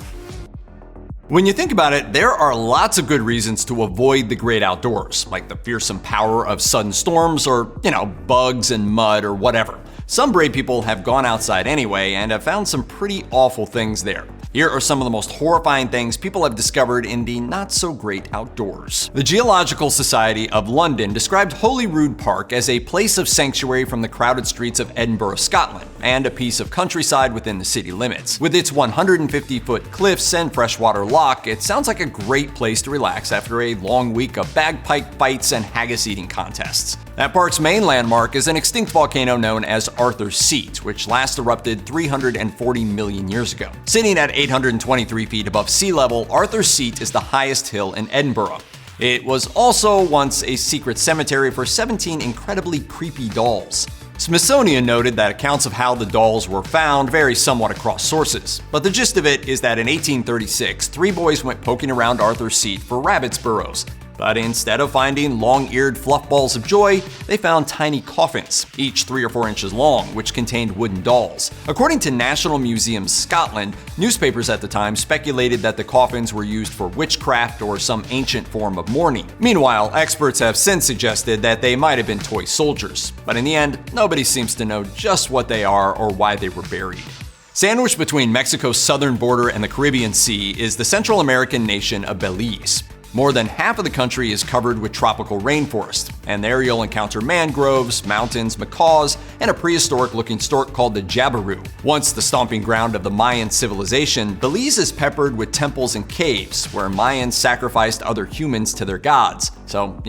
When you think about it, there are lots of good reasons to avoid the great outdoors, like the fearsome power of sudden storms or, bugs and mud or whatever. Some brave people have gone outside anyway and have found some pretty awful things there. Here are some of the most horrifying things people have discovered in the not-so-great outdoors. The Geological Society of London described Holyrood Park as a place of sanctuary from the crowded streets of Edinburgh, Scotland, and a piece of countryside within the city limits. With its 150-foot cliffs and freshwater loch, it sounds like a great place to relax after a long week of bagpipe fights and haggis-eating contests. That park's main landmark is an extinct volcano known as Arthur's Seat, which last erupted 340 million years ago. Sitting at 823 feet above sea level, Arthur's Seat is the highest hill in Edinburgh. It was also once a secret cemetery for 17 incredibly creepy dolls. Smithsonian noted that accounts of how the dolls were found vary somewhat across sources, but the gist of it is that in 1836, 3 boys went poking around Arthur's Seat for rabbit's burrows. But instead of finding long-eared fluff balls of joy, they found tiny coffins, each 3 or 4 inches long, which contained wooden dolls. According to National Museums Scotland, newspapers at the time speculated that the coffins were used for witchcraft or some ancient form of mourning. Meanwhile, experts have since suggested that they might have been toy soldiers. But in the end, nobody seems to know just what they are or why they were buried. Sandwiched between Mexico's southern border and the Caribbean Sea is the Central American nation of Belize. More than half of the country is covered with tropical rainforest, and there you'll encounter mangroves, mountains, macaws, and a prehistoric-looking stork called the jabiru. Once the stomping ground of the Mayan civilization, Belize is peppered with temples and caves where Mayans sacrificed other humans to their gods. So,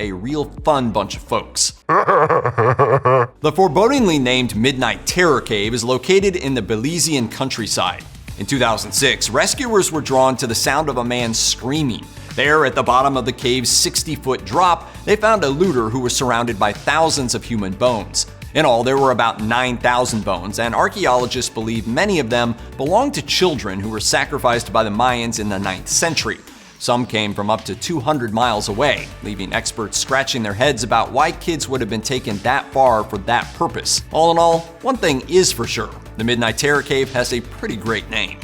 a real fun bunch of folks. The forebodingly named Midnight Terror Cave is located in the Belizean countryside. In 2006, rescuers were drawn to the sound of a man screaming. There, at the bottom of the cave's 60-foot drop, they found a looter who was surrounded by thousands of human bones. In all, there were about 9,000 bones, and archaeologists believe many of them belonged to children who were sacrificed by the Mayans in the 9th century. Some came from up to 200 miles away, leaving experts scratching their heads about why kids would have been taken that far for that purpose. All in all, one thing is for sure, the Midnight Terror Cave has a pretty great name.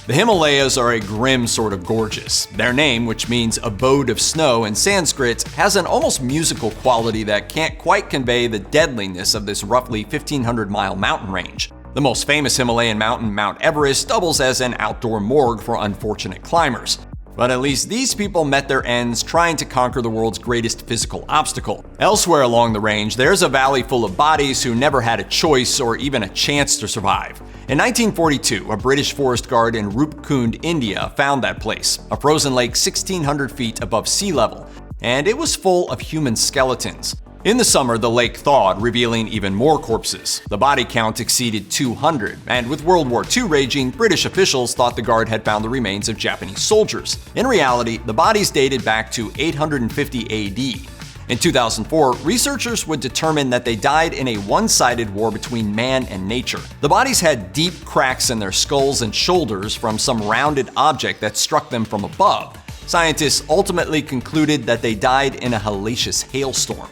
The Himalayas are a grim sort of gorgeous. Their name, which means abode of snow in Sanskrit, has an almost musical quality that can't quite convey the deadliness of this roughly 1,500-mile mountain range. The most famous Himalayan mountain, Mount Everest, doubles as an outdoor morgue for unfortunate climbers. But at least these people met their ends trying to conquer the world's greatest physical obstacle. Elsewhere along the range, there's a valley full of bodies who never had a choice or even a chance to survive. In 1942, a British forest guard in Rupkund, India found that place, a frozen lake 1,600 feet above sea level, and it was full of human skeletons. In the summer, the lake thawed, revealing even more corpses. The body count exceeded 200, and with World War II raging, British officials thought the guard had found the remains of Japanese soldiers. In reality, the bodies dated back to 850 AD. In 2004, researchers would determine that they died in a one-sided war between man and nature. The bodies had deep cracks in their skulls and shoulders from some rounded object that struck them from above. Scientists ultimately concluded that they died in a hellacious hailstorm.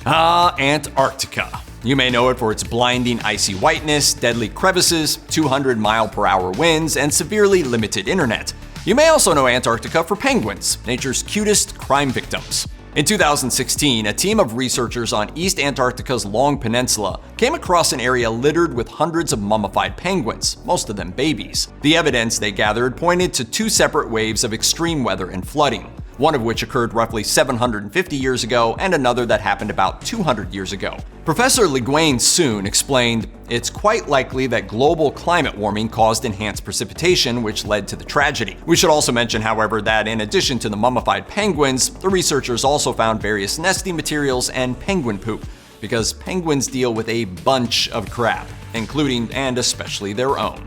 Antarctica. You may know it for its blinding icy whiteness, deadly crevices, 200-mile-per-hour winds, and severely limited internet. You may also know Antarctica for penguins, nature's cutest crime victims. In 2016, a team of researchers on East Antarctica's Long Peninsula came across an area littered with hundreds of mummified penguins, most of them babies. The evidence they gathered pointed to two separate waves of extreme weather and flooding, one of which occurred roughly 750 years ago and another that happened about 200 years ago. Professor Ligwain Soon explained, "It's quite likely that global climate warming caused enhanced precipitation, which led to the tragedy." We should also mention, however, that in addition to the mummified penguins, the researchers also found various nesting materials and penguin poop, because penguins deal with a bunch of crap, including and especially their own.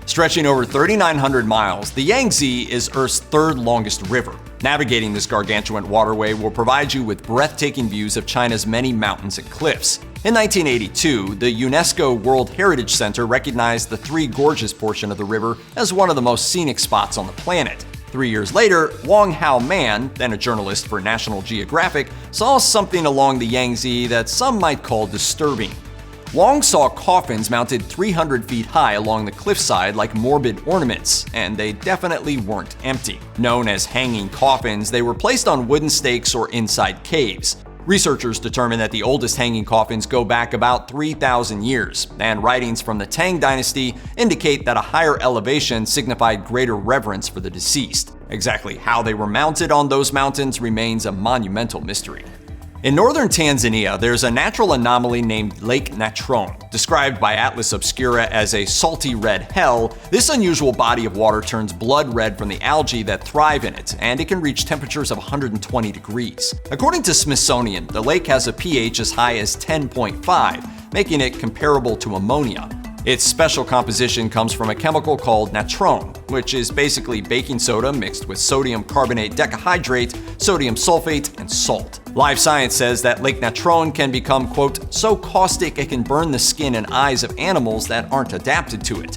Stretching over 3,900 miles, the Yangtze is Earth's third longest river. Navigating this gargantuan waterway will provide you with breathtaking views of China's many mountains and cliffs. In 1982, the UNESCO World Heritage Center recognized the Three Gorges portion of the river as one of the most scenic spots on the planet. 3 years later, Wong Hao Man, then a journalist for National Geographic, saw something along the Yangtze that some might call disturbing. Wong saw coffins mounted 300 feet high along the cliffside like morbid ornaments, and they definitely weren't empty. Known as hanging coffins, they were placed on wooden stakes or inside caves. Researchers determined that the oldest hanging coffins go back about 3,000 years, and writings from the Tang dynasty indicate that a higher elevation signified greater reverence for the deceased. Exactly how they were mounted on those mountains remains a monumental mystery. In northern Tanzania, there's a natural anomaly named Lake Natron. Described by Atlas Obscura as a salty red hell, this unusual body of water turns blood red from the algae that thrive in it, and it can reach temperatures of 120 degrees. According to Smithsonian, the lake has a pH as high as 10.5, making it comparable to ammonia. Its special composition comes from a chemical called natron, which is basically baking soda mixed with sodium carbonate decahydrate, sodium sulfate, and salt. Live Science says that Lake Natron can become, quote, so caustic it can burn the skin and eyes of animals that aren't adapted to it.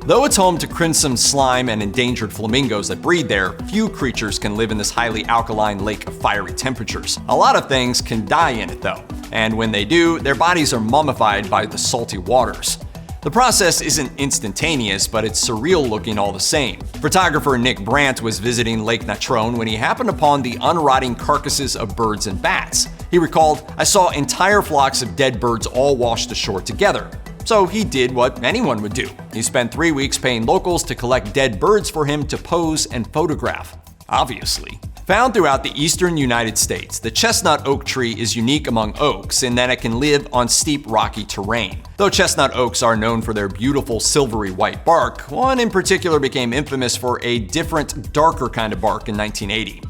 Though it's home to crimson slime and endangered flamingos that breed there, few creatures can live in this highly alkaline lake of fiery temperatures. A lot of things can die in it though, and when they do, their bodies are mummified by the salty waters. The process isn't instantaneous, but it's surreal looking all the same. Photographer Nick Brandt was visiting Lake Natron when he happened upon the unrotting carcasses of birds and bats. He recalled, "I saw entire flocks of dead birds all washed ashore together." So he did what anyone would do. He spent 3 weeks paying locals to collect dead birds for him to pose and photograph. Obviously. Found throughout the eastern United States, the chestnut oak tree is unique among oaks in that it can live on steep, rocky terrain. Though chestnut oaks are known for their beautiful silvery white bark, one in particular became infamous for a different, darker kind of bark in 1980.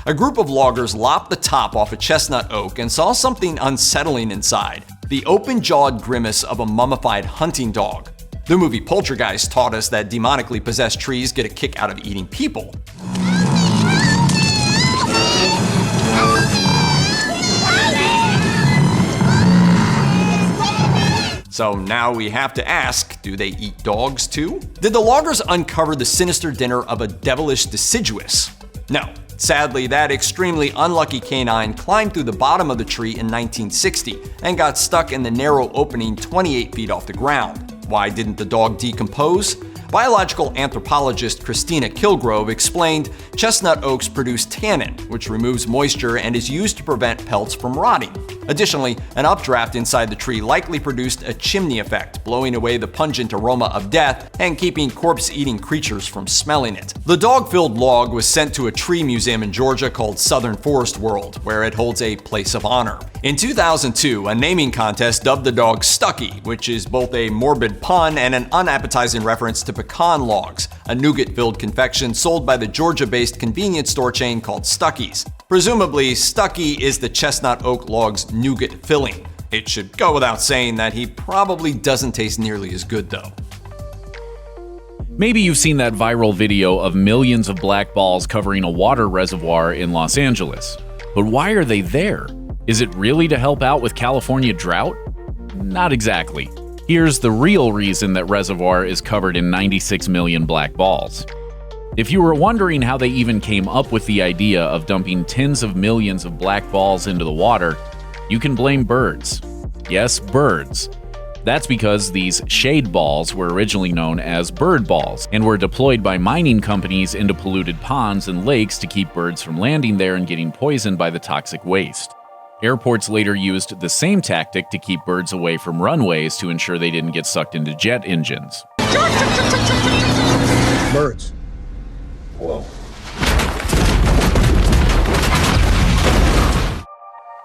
A group of loggers lopped the top off a chestnut oak and saw something unsettling inside: the open-jawed grimace of a mummified hunting dog. The movie Poltergeist taught us that demonically possessed trees get a kick out of eating people. So now we have to ask, do they eat dogs too? Did the loggers uncover the sinister dinner of a devilish deciduous? No. Sadly, that extremely unlucky canine climbed through the bottom of the tree in 1960 and got stuck in the narrow opening 28 feet off the ground. Why didn't the dog decompose? Biological anthropologist Christina Kilgrove explained chestnut oaks produce tannin, which removes moisture and is used to prevent pelts from rotting. Additionally, an updraft inside the tree likely produced a chimney effect, blowing away the pungent aroma of death and keeping corpse-eating creatures from smelling it. The dog-filled log was sent to a tree museum in Georgia called Southern Forest World, where it holds a place of honor. In 2002, a naming contest dubbed the dog Stucky, which is both a morbid pun and an unappetizing reference to pecan logs, a nougat-filled confection sold by the Georgia-based convenience store chain called Stucky's. Presumably, Stucky is the chestnut oak log's nougat filling. It should go without saying that he probably doesn't taste nearly as good, though. Maybe you've seen that viral video of millions of black balls covering a water reservoir in Los Angeles. But why are they there? Is it really to help out with California drought? Not exactly. Here's the real reason that Reservoir is covered in 96 million black balls. If you were wondering how they even came up with the idea of dumping tens of millions of black balls into the water, you can blame birds. Yes, birds. That's because these shade balls were originally known as bird balls and were deployed by mining companies into polluted ponds and lakes to keep birds from landing there and getting poisoned by the toxic waste. Airports later used the same tactic to keep birds away from runways to ensure they didn't get sucked into jet engines. Birds. Whoa.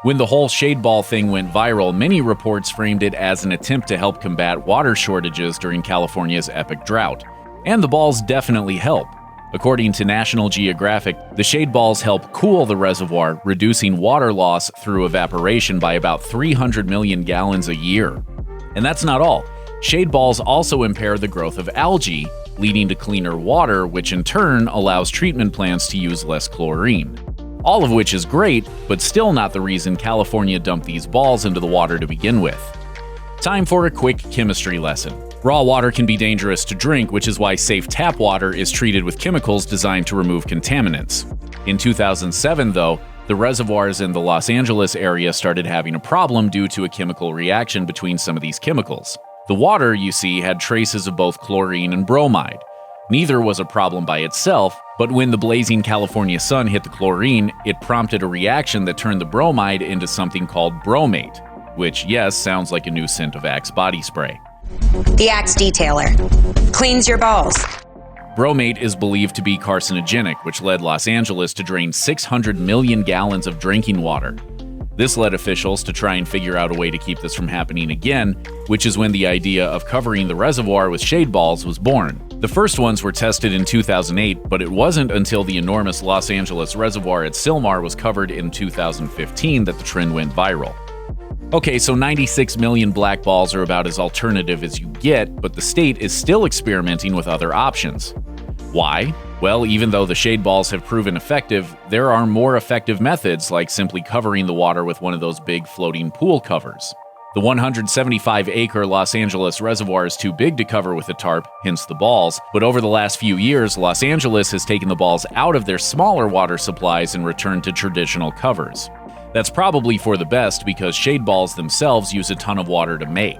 When the whole shade ball thing went viral, many reports framed it as an attempt to help combat water shortages during California's epic drought. And the balls definitely help. According to National Geographic, the shade balls help cool the reservoir, reducing water loss through evaporation by about 300 million gallons a year. And that's not all. Shade balls also impair the growth of algae, leading to cleaner water, which in turn allows treatment plants to use less chlorine. All of which is great, but still not the reason California dumped these balls into the water to begin with. Time for a quick chemistry lesson. Raw water can be dangerous to drink, which is why safe tap water is treated with chemicals designed to remove contaminants. In 2007, though, the reservoirs in the Los Angeles area started having a problem due to a chemical reaction between some of these chemicals. The water, you see, had traces of both chlorine and bromide. Neither was a problem by itself, but when the blazing California sun hit the chlorine, it prompted a reaction that turned the bromide into something called bromate, which, yes, sounds like a new scent of Axe body spray. The Axe Detailer. Cleans your balls. Bromate is believed to be carcinogenic, which led Los Angeles to drain 600 million gallons of drinking water. This led officials to try and figure out a way to keep this from happening again, which is when the idea of covering the reservoir with shade balls was born. The first ones were tested in 2008, but it wasn't until the enormous Los Angeles reservoir at Sylmar was covered in 2015 that the trend went viral. Okay, so 96 million black balls are about as alternative as you get, but the state is still experimenting with other options. Why? Well, even though the shade balls have proven effective, there are more effective methods like simply covering the water with one of those big floating pool covers. The 175-acre Los Angeles reservoir is too big to cover with a tarp, hence the balls, but over the last few years, Los Angeles has taken the balls out of their smaller water supplies and returned to traditional covers. That's probably for the best because shade balls themselves use a ton of water to make.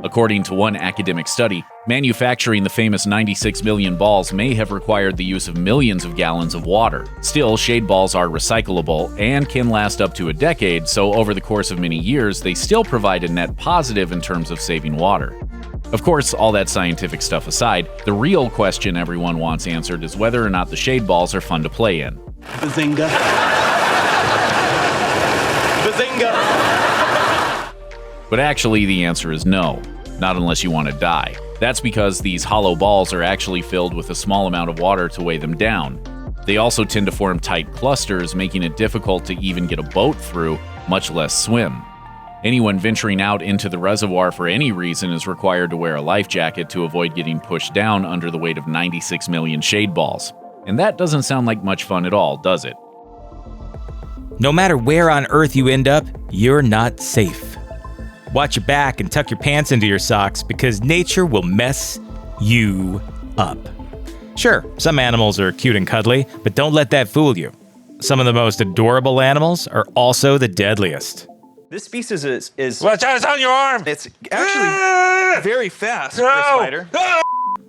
According to one academic study, manufacturing the famous 96 million balls may have required the use of millions of gallons of water. Still, shade balls are recyclable and can last up to a decade, so over the course of many years, they still provide a net positive in terms of saving water. Of course, all that scientific stuff aside, the real question everyone wants answered is whether or not the shade balls are fun to play in. Bazinga. Bazinga! But actually, the answer is no. Not unless you want to die. That's because these hollow balls are actually filled with a small amount of water to weigh them down. They also tend to form tight clusters, making it difficult to even get a boat through, much less swim. Anyone venturing out into the reservoir for any reason is required to wear a life jacket to avoid getting pushed down under the weight of 96 million shade balls. And that doesn't sound like much fun at all, does it? No matter where on Earth you end up, you're not safe. Watch your back and tuck your pants into your socks because nature will mess you up. Sure, some animals are cute and cuddly, but don't let that fool you. Some of the most adorable animals are also the deadliest. This species is Watch out, it's on your arm! It's actually very fast for a spider.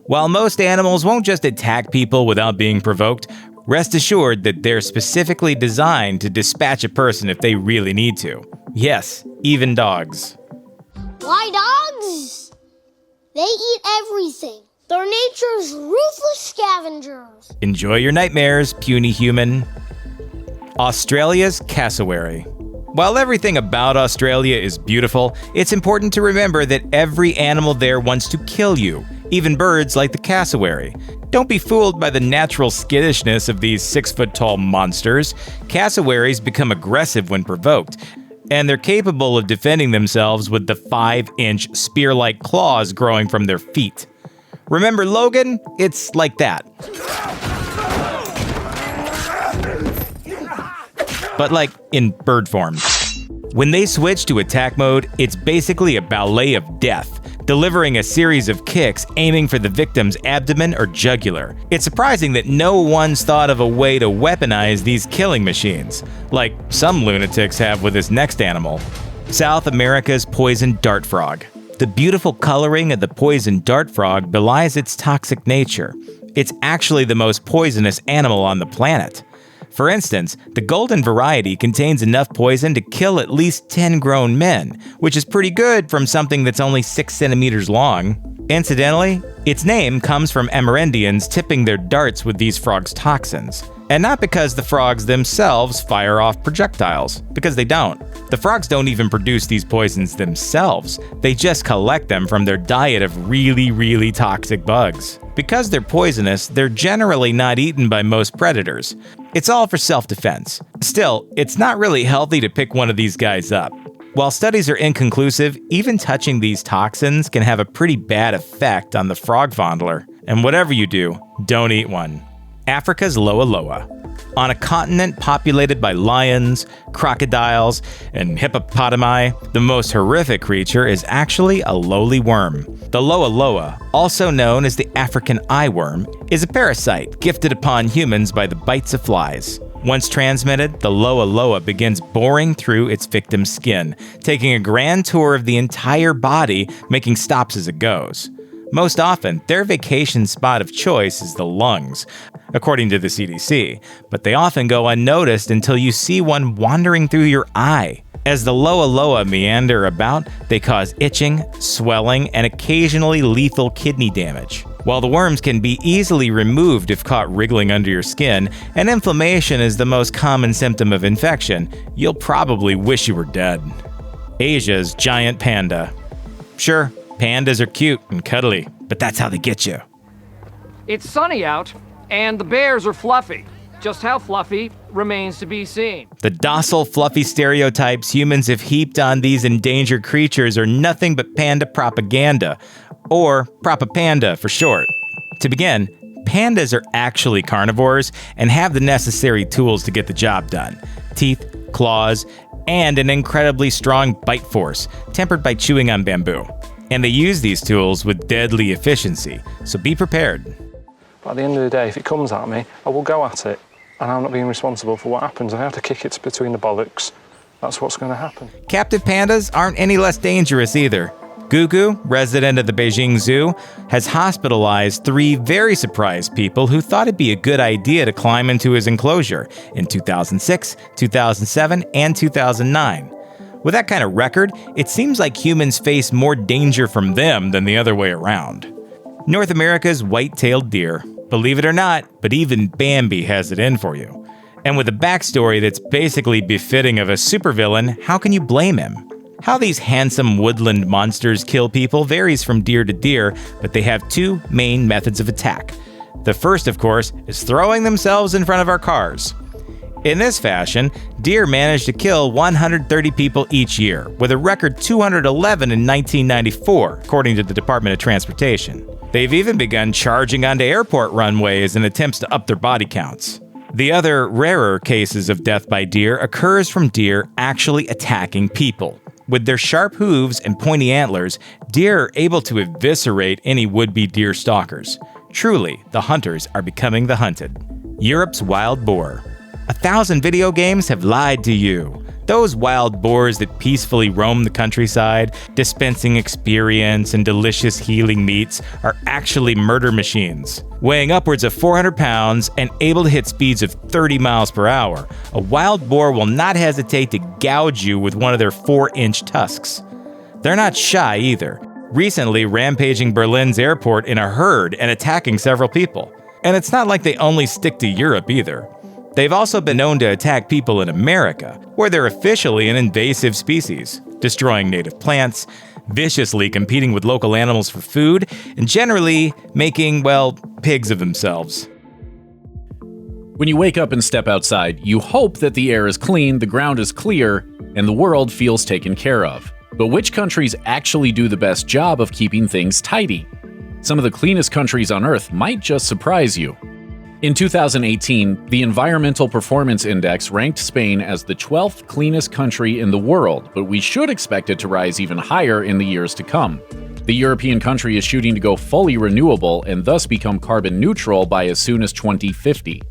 While most animals won't just attack people without being provoked, rest assured that they're specifically designed to dispatch a person if they really need to. Yes, even dogs. Why dogs? They eat everything. They're nature's ruthless scavengers. Enjoy your nightmares, puny human. Australia's cassowary. While everything about Australia is beautiful, it's important to remember that every animal there wants to kill you, even birds like the cassowary. Don't be fooled by the natural skittishness of these 6-foot-tall monsters. Cassowaries become aggressive when provoked, and they're capable of defending themselves with the 5-inch spear-like claws growing from their feet. Remember Logan? It's like that. But like in bird form. When they switch to attack mode, it's basically a ballet of death, delivering a series of kicks aiming for the victim's abdomen or jugular. It's surprising that no one's thought of a way to weaponize these killing machines, like some lunatics have with this next animal. South America's poison dart frog. The beautiful coloring of the poison dart frog belies its toxic nature. It's actually the most poisonous animal on the planet. For instance, the golden variety contains enough poison to kill at least 10 grown men, which is pretty good from something that's only 6 centimeters long. Incidentally, its name comes from Amerindians tipping their darts with these frogs' toxins. And not because the frogs themselves fire off projectiles, because they don't. The frogs don't even produce these poisons themselves, they just collect them from their diet of really toxic bugs. Because they're poisonous, they're generally not eaten by most predators. It's all for self-defense. Still, it's not really healthy to pick one of these guys up. While studies are inconclusive, even touching these toxins can have a pretty bad effect on the frog fondler. And whatever you do, don't eat one. Africa's Loa Loa. On a continent populated by lions, crocodiles, and hippopotami, the most horrific creature is actually a lowly worm. The Loa Loa, also known as the African eyeworm, is a parasite gifted upon humans by the bites of flies. Once transmitted, the Loa Loa begins boring through its victim's skin, taking a grand tour of the entire body, making stops as it goes. Most often, their vacation spot of choice is the lungs, according to the CDC, but they often go unnoticed until you see one wandering through your eye. As the Loa Loa meander about, they cause itching, swelling, and occasionally lethal kidney damage. While the worms can be easily removed if caught wriggling under your skin, and inflammation is the most common symptom of infection, you'll probably wish you were dead. Asia's giant panda. Sure, pandas are cute and cuddly, but that's how they get you. It's sunny out, and the bears are fluffy. Just how fluffy remains to be seen. The docile, fluffy stereotypes humans have heaped on these endangered creatures are nothing but panda propaganda, or propapanda for short. To begin, pandas are actually carnivores and have the necessary tools to get the job done. Teeth, claws, and an incredibly strong bite force, tempered by chewing on bamboo. And they use these tools with deadly efficiency, so be prepared. But at the end of the day, if it comes at me, I will go at it, and I'm not being responsible for what happens. I have to kick it between the bollocks. That's what's going to happen. Captive pandas aren't any less dangerous either. Gugu, resident of the Beijing Zoo, has hospitalized 3 very surprised people who thought it'd be a good idea to climb into his enclosure in 2006, 2007, and 2009. With that kind of record, it seems like humans face more danger from them than the other way around. North America's white-tailed deer. Believe it or not, but even Bambi has it in for you. And with a backstory that's basically befitting of a supervillain, how can you blame him? How these handsome woodland monsters kill people varies from deer to deer, but they have 2 main methods of attack. The first, of course, is throwing themselves in front of our cars. In this fashion, deer manage to kill 130 people each year, with a record 211 in 1994, according to the Department of Transportation. They've even begun charging onto airport runways in attempts to up their body counts. The other, rarer cases of death by deer occurs from deer actually attacking people. With their sharp hooves and pointy antlers, deer are able to eviscerate any would-be deer stalkers. Truly, the hunters are becoming the hunted. Europe's wild boar. 1,000 video games have lied to you. Those wild boars that peacefully roam the countryside, dispensing experience and delicious healing meats, are actually murder machines. Weighing upwards of 400 pounds and able to hit speeds of 30 miles per hour, a wild boar will not hesitate to gouge you with one of their 4-inch tusks. They're not shy either, recently rampaging Berlin's airport in a herd and attacking several people. And it's not like they only stick to Europe either. They've also been known to attack people in America, where they're officially an invasive species, destroying native plants, viciously competing with local animals for food, and generally making, well, pigs of themselves. When you wake up and step outside, you hope that the air is clean, the ground is clear, and the world feels taken care of. But which countries actually do the best job of keeping things tidy? Some of the cleanest countries on Earth might just surprise you. In 2018, the Environmental Performance Index ranked Spain as the 12th cleanest country in the world, but we should expect it to rise even higher in the years to come. The European country is shooting to go fully renewable and thus become carbon neutral by as soon as 2050.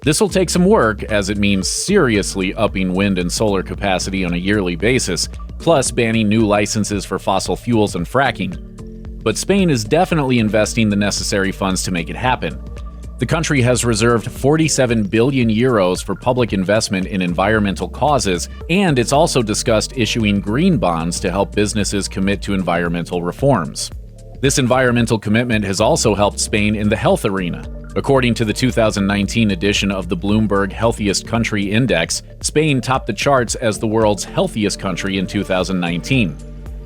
This will take some work, as it means seriously upping wind and solar capacity on a yearly basis, plus banning new licenses for fossil fuels and fracking. But Spain is definitely investing the necessary funds to make it happen. The country has reserved 47 billion euros for public investment in environmental causes, and it's also discussed issuing green bonds to help businesses commit to environmental reforms. This environmental commitment has also helped Spain in the health arena. According to the 2019 edition of the Bloomberg Healthiest Country Index, Spain topped the charts as the world's healthiest country in 2019.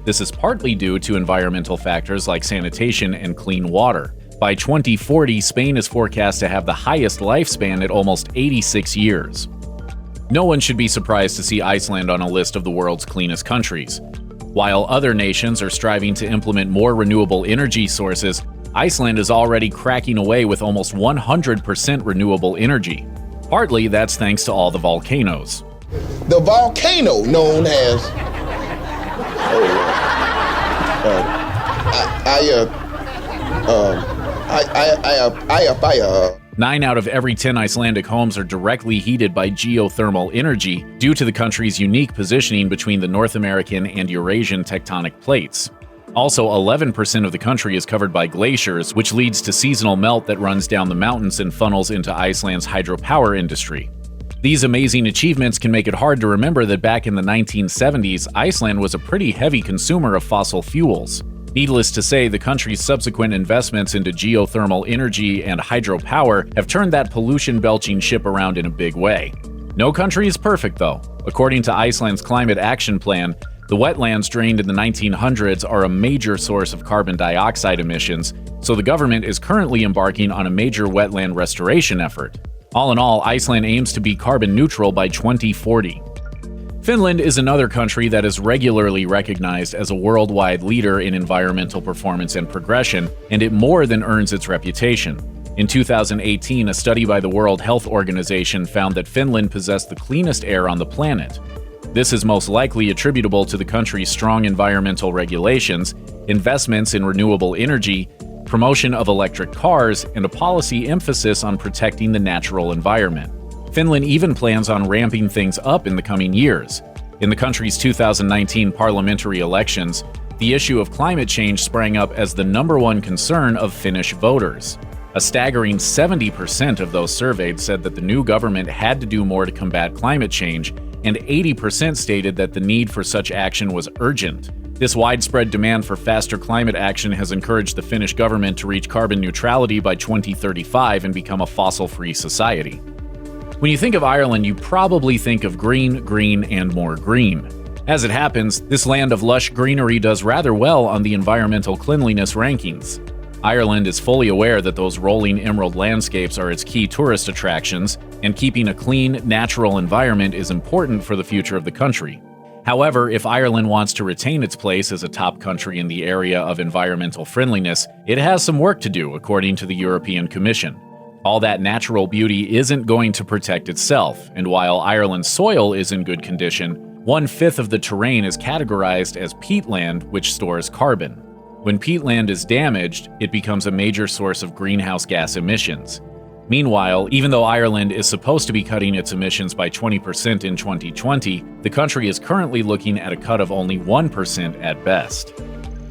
This is partly due to environmental factors like sanitation and clean water. By 2040, Spain is forecast to have the highest lifespan at almost 86 years. No one should be surprised to see Iceland on a list of the world's cleanest countries. While other nations are striving to implement more renewable energy sources, Iceland is already cracking away with almost 100% renewable energy. Partly that's thanks to all the volcanoes. The volcano known as 9 out of every 10 Icelandic homes are directly heated by geothermal energy due to the country's unique positioning between the North American and Eurasian tectonic plates. Also, 11% of the country is covered by glaciers, which leads to seasonal melt that runs down the mountains and funnels into Iceland's hydropower industry. These amazing achievements can make it hard to remember that back in the 1970s, Iceland was a pretty heavy consumer of fossil fuels. Needless to say, the country's subsequent investments into geothermal energy and hydropower have turned that pollution-belching ship around in a big way. No country is perfect, though. According to Iceland's Climate Action Plan, the wetlands drained in the 1900s are a major source of carbon dioxide emissions, so the government is currently embarking on a major wetland restoration effort. All in all, Iceland aims to be carbon neutral by 2040. Finland is another country that is regularly recognized as a worldwide leader in environmental performance and progression, and it more than earns its reputation. In 2018, a study by the World Health Organization found that Finland possessed the cleanest air on the planet. This is most likely attributable to the country's strong environmental regulations, investments in renewable energy, promotion of electric cars, and a policy emphasis on protecting the natural environment. Finland even plans on ramping things up in the coming years. In the country's 2019 parliamentary elections, the issue of climate change sprang up as the #1 concern of Finnish voters. A staggering 70% of those surveyed said that the new government had to do more to combat climate change, and 80% stated that the need for such action was urgent. This widespread demand for faster climate action has encouraged the Finnish government to reach carbon neutrality by 2035 and become a fossil-free society. When you think of Ireland, you probably think of green, green, and more green. As it happens, this land of lush greenery does rather well on the environmental cleanliness rankings. Ireland is fully aware that those rolling emerald landscapes are its key tourist attractions, and keeping a clean, natural environment is important for the future of the country. However, if Ireland wants to retain its place as a top country in the area of environmental friendliness, it has some work to do, according to the European Commission. All that natural beauty isn't going to protect itself, and while Ireland's soil is in good condition, 1/5 of the terrain is categorized as peatland, which stores carbon. When peatland is damaged, it becomes a major source of greenhouse gas emissions. Meanwhile, even though Ireland is supposed to be cutting its emissions by 20% in 2020, the country is currently looking at a cut of only 1% at best.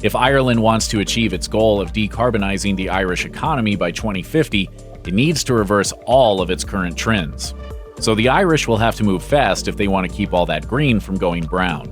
If Ireland wants to achieve its goal of decarbonizing the Irish economy by 2050, it needs to reverse all of its current trends. So the Irish will have to move fast if they want to keep all that green from going brown.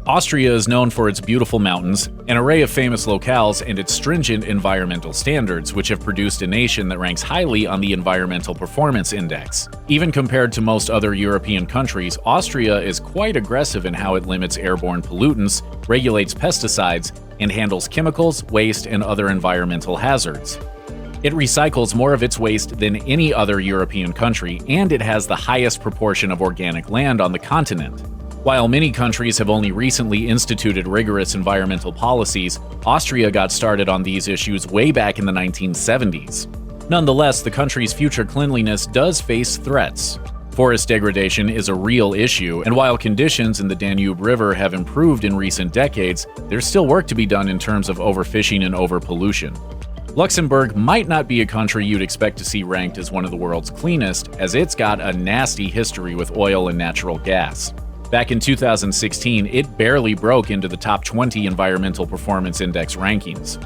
Austria is known for its beautiful mountains, an array of famous locales, and its stringent environmental standards, which have produced a nation that ranks highly on the Environmental Performance Index. Even compared to most other European countries, Austria is quite aggressive in how it limits airborne pollutants, regulates pesticides, and handles chemicals, waste, and other environmental hazards. It recycles more of its waste than any other European country, and it has the highest proportion of organic land on the continent. While many countries have only recently instituted rigorous environmental policies, Austria got started on these issues way back in the 1970s. Nonetheless, the country's future cleanliness does face threats. Forest degradation is a real issue, and while conditions in the Danube River have improved in recent decades, there's still work to be done in terms of overfishing and overpollution. Luxembourg might not be a country you'd expect to see ranked as one of the world's cleanest, as it's got a nasty history with oil and natural gas. Back in 2016, it barely broke into the top 20 Environmental Performance Index rankings.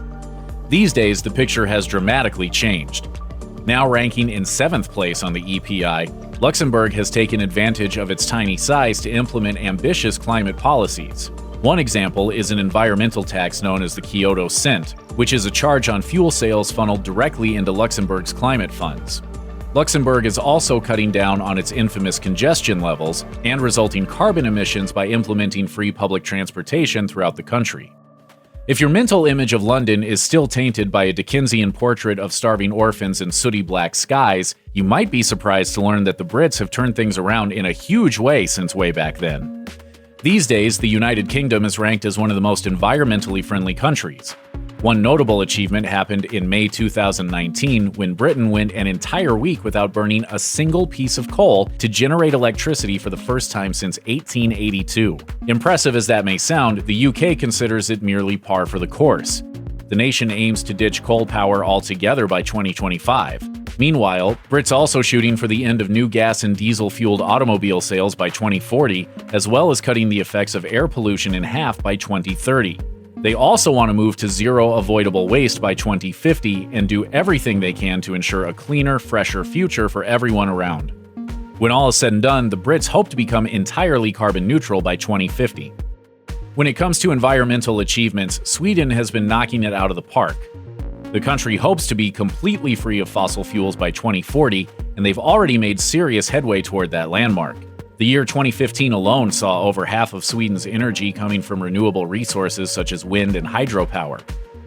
These days, the picture has dramatically changed. Now ranking in 7th place on the EPI, Luxembourg has taken advantage of its tiny size to implement ambitious climate policies. One example is an environmental tax known as the Kyoto Cent, which is a charge on fuel sales funneled directly into Luxembourg's climate funds. Luxembourg is also cutting down on its infamous congestion levels and resulting carbon emissions by implementing free public transportation throughout the country. If your mental image of London is still tainted by a Dickensian portrait of starving orphans and sooty black skies, you might be surprised to learn that the Brits have turned things around in a huge way since way back then. These days, the United Kingdom is ranked as one of the most environmentally friendly countries. One notable achievement happened in May 2019 when Britain went an entire week without burning a single piece of coal to generate electricity for the first time since 1882. Impressive as that may sound, the UK considers it merely par for the course. The nation aims to ditch coal power altogether by 2025. Meanwhile, Brits also shooting for the end of new gas and diesel-fueled automobile sales by 2040, as well as cutting the effects of air pollution in half by 2030. They also want to move to zero avoidable waste by 2050 and do everything they can to ensure a cleaner, fresher future for everyone around. When all is said and done, the Brits hope to become entirely carbon neutral by 2050. When it comes to environmental achievements, Sweden has been knocking it out of the park. The country hopes to be completely free of fossil fuels by 2040, and they've already made serious headway toward that landmark. The year 2015 alone saw over half of Sweden's energy coming from renewable resources such as wind and hydropower.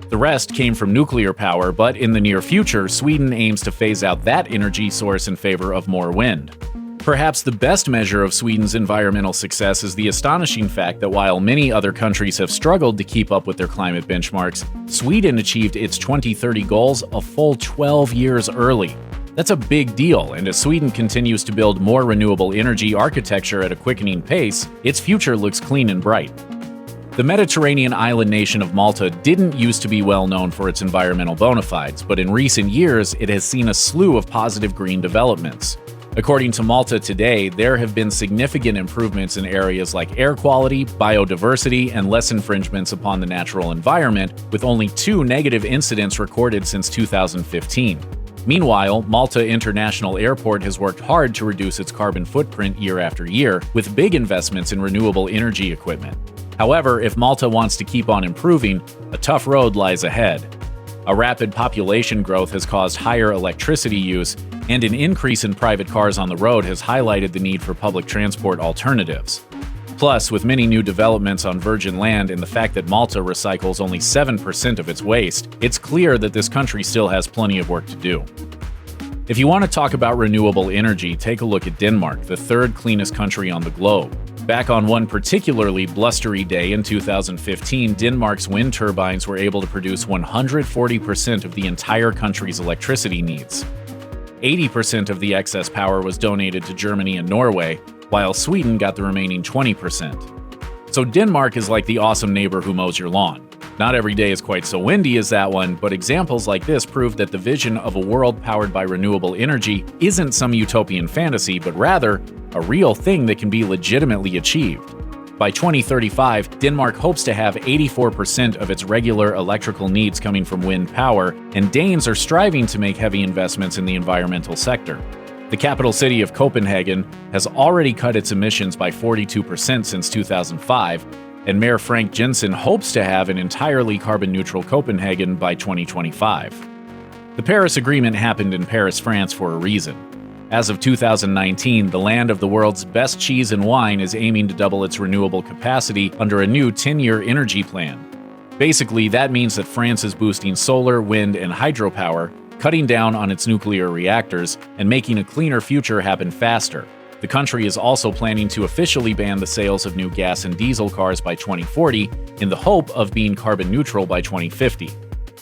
The rest came from nuclear power, but in the near future, Sweden aims to phase out that energy source in favor of more wind. Perhaps the best measure of Sweden's environmental success is the astonishing fact that while many other countries have struggled to keep up with their climate benchmarks, Sweden achieved its 2030 goals a full 12 years early. That's a big deal, and as Sweden continues to build more renewable energy architecture at a quickening pace, its future looks clean and bright. The Mediterranean island nation of Malta didn't used to be well known for its environmental bona fides, but in recent years it has seen a slew of positive green developments. According to Malta Today, there have been significant improvements in areas like air quality, biodiversity, and less infringements upon the natural environment, with only 2 negative incidents recorded since 2015. Meanwhile, Malta International Airport has worked hard to reduce its carbon footprint year after year, with big investments in renewable energy equipment. However, if Malta wants to keep on improving, a tough road lies ahead. A rapid population growth has caused higher electricity use, and an increase in private cars on the road has highlighted the need for public transport alternatives. Plus, with many new developments on virgin land and the fact that Malta recycles only 7% of its waste, it's clear that this country still has plenty of work to do. If you want to talk about renewable energy, take a look at Denmark, the 3rd cleanest country on the globe. Back on one particularly blustery day in 2015, Denmark's wind turbines were able to produce 140% of the entire country's electricity needs. 80% of the excess power was donated to Germany and Norway, while Sweden got the remaining 20%. So Denmark is like the awesome neighbor who mows your lawn. Not every day is quite so windy as that one, but examples like this prove that the vision of a world powered by renewable energy isn't some utopian fantasy, but rather a real thing that can be legitimately achieved. By 2035, Denmark hopes to have 84% of its regular electrical needs coming from wind power, and Danes are striving to make heavy investments in the environmental sector. The capital city of Copenhagen has already cut its emissions by 42% since 2005, and Mayor Frank Jensen hopes to have an entirely carbon-neutral Copenhagen by 2025. The Paris Agreement happened in Paris, France for a reason. As of 2019, the land of the world's best cheese and wine is aiming to double its renewable capacity under a new 10-year energy plan. Basically, that means that France is boosting solar, wind, and hydropower, cutting down on its nuclear reactors, and making a cleaner future happen faster. The country is also planning to officially ban the sales of new gas and diesel cars by 2040 in the hope of being carbon neutral by 2050.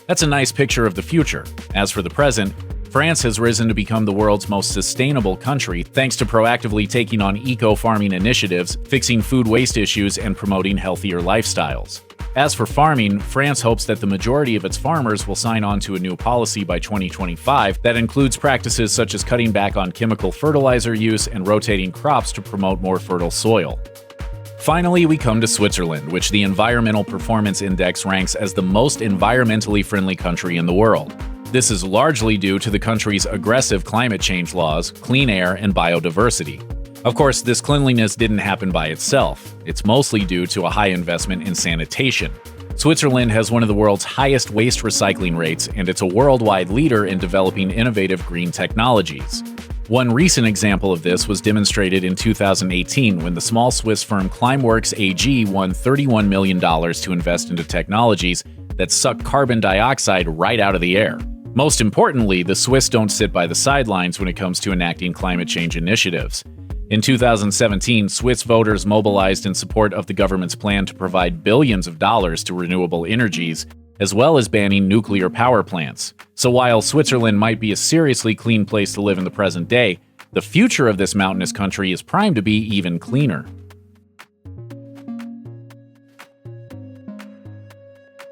That's a nice picture of the future. As for the present, France has risen to become the world's most sustainable country thanks to proactively taking on eco-farming initiatives, fixing food waste issues, and promoting healthier lifestyles. As for farming, France hopes that the majority of its farmers will sign on to a new policy by 2025 that includes practices such as cutting back on chemical fertilizer use and rotating crops to promote more fertile soil. Finally, we come to Switzerland, which the Environmental Performance Index ranks as the most environmentally friendly country in the world. This is largely due to the country's aggressive climate change laws, clean air, and biodiversity. Of course, this cleanliness didn't happen by itself. It's mostly due to a high investment in sanitation. Switzerland has one of the world's highest waste recycling rates, and it's a worldwide leader in developing innovative green technologies. One recent example of this was demonstrated in 2018 when the small Swiss firm Climeworks AG won $31 million to invest into technologies that suck carbon dioxide right out of the air. Most importantly, the Swiss don't sit by the sidelines when it comes to enacting climate change initiatives. In 2017, Swiss voters mobilized in support of the government's plan to provide billions of dollars to renewable energies, as well as banning nuclear power plants. So while Switzerland might be a seriously clean place to live in the present day, the future of this mountainous country is primed to be even cleaner.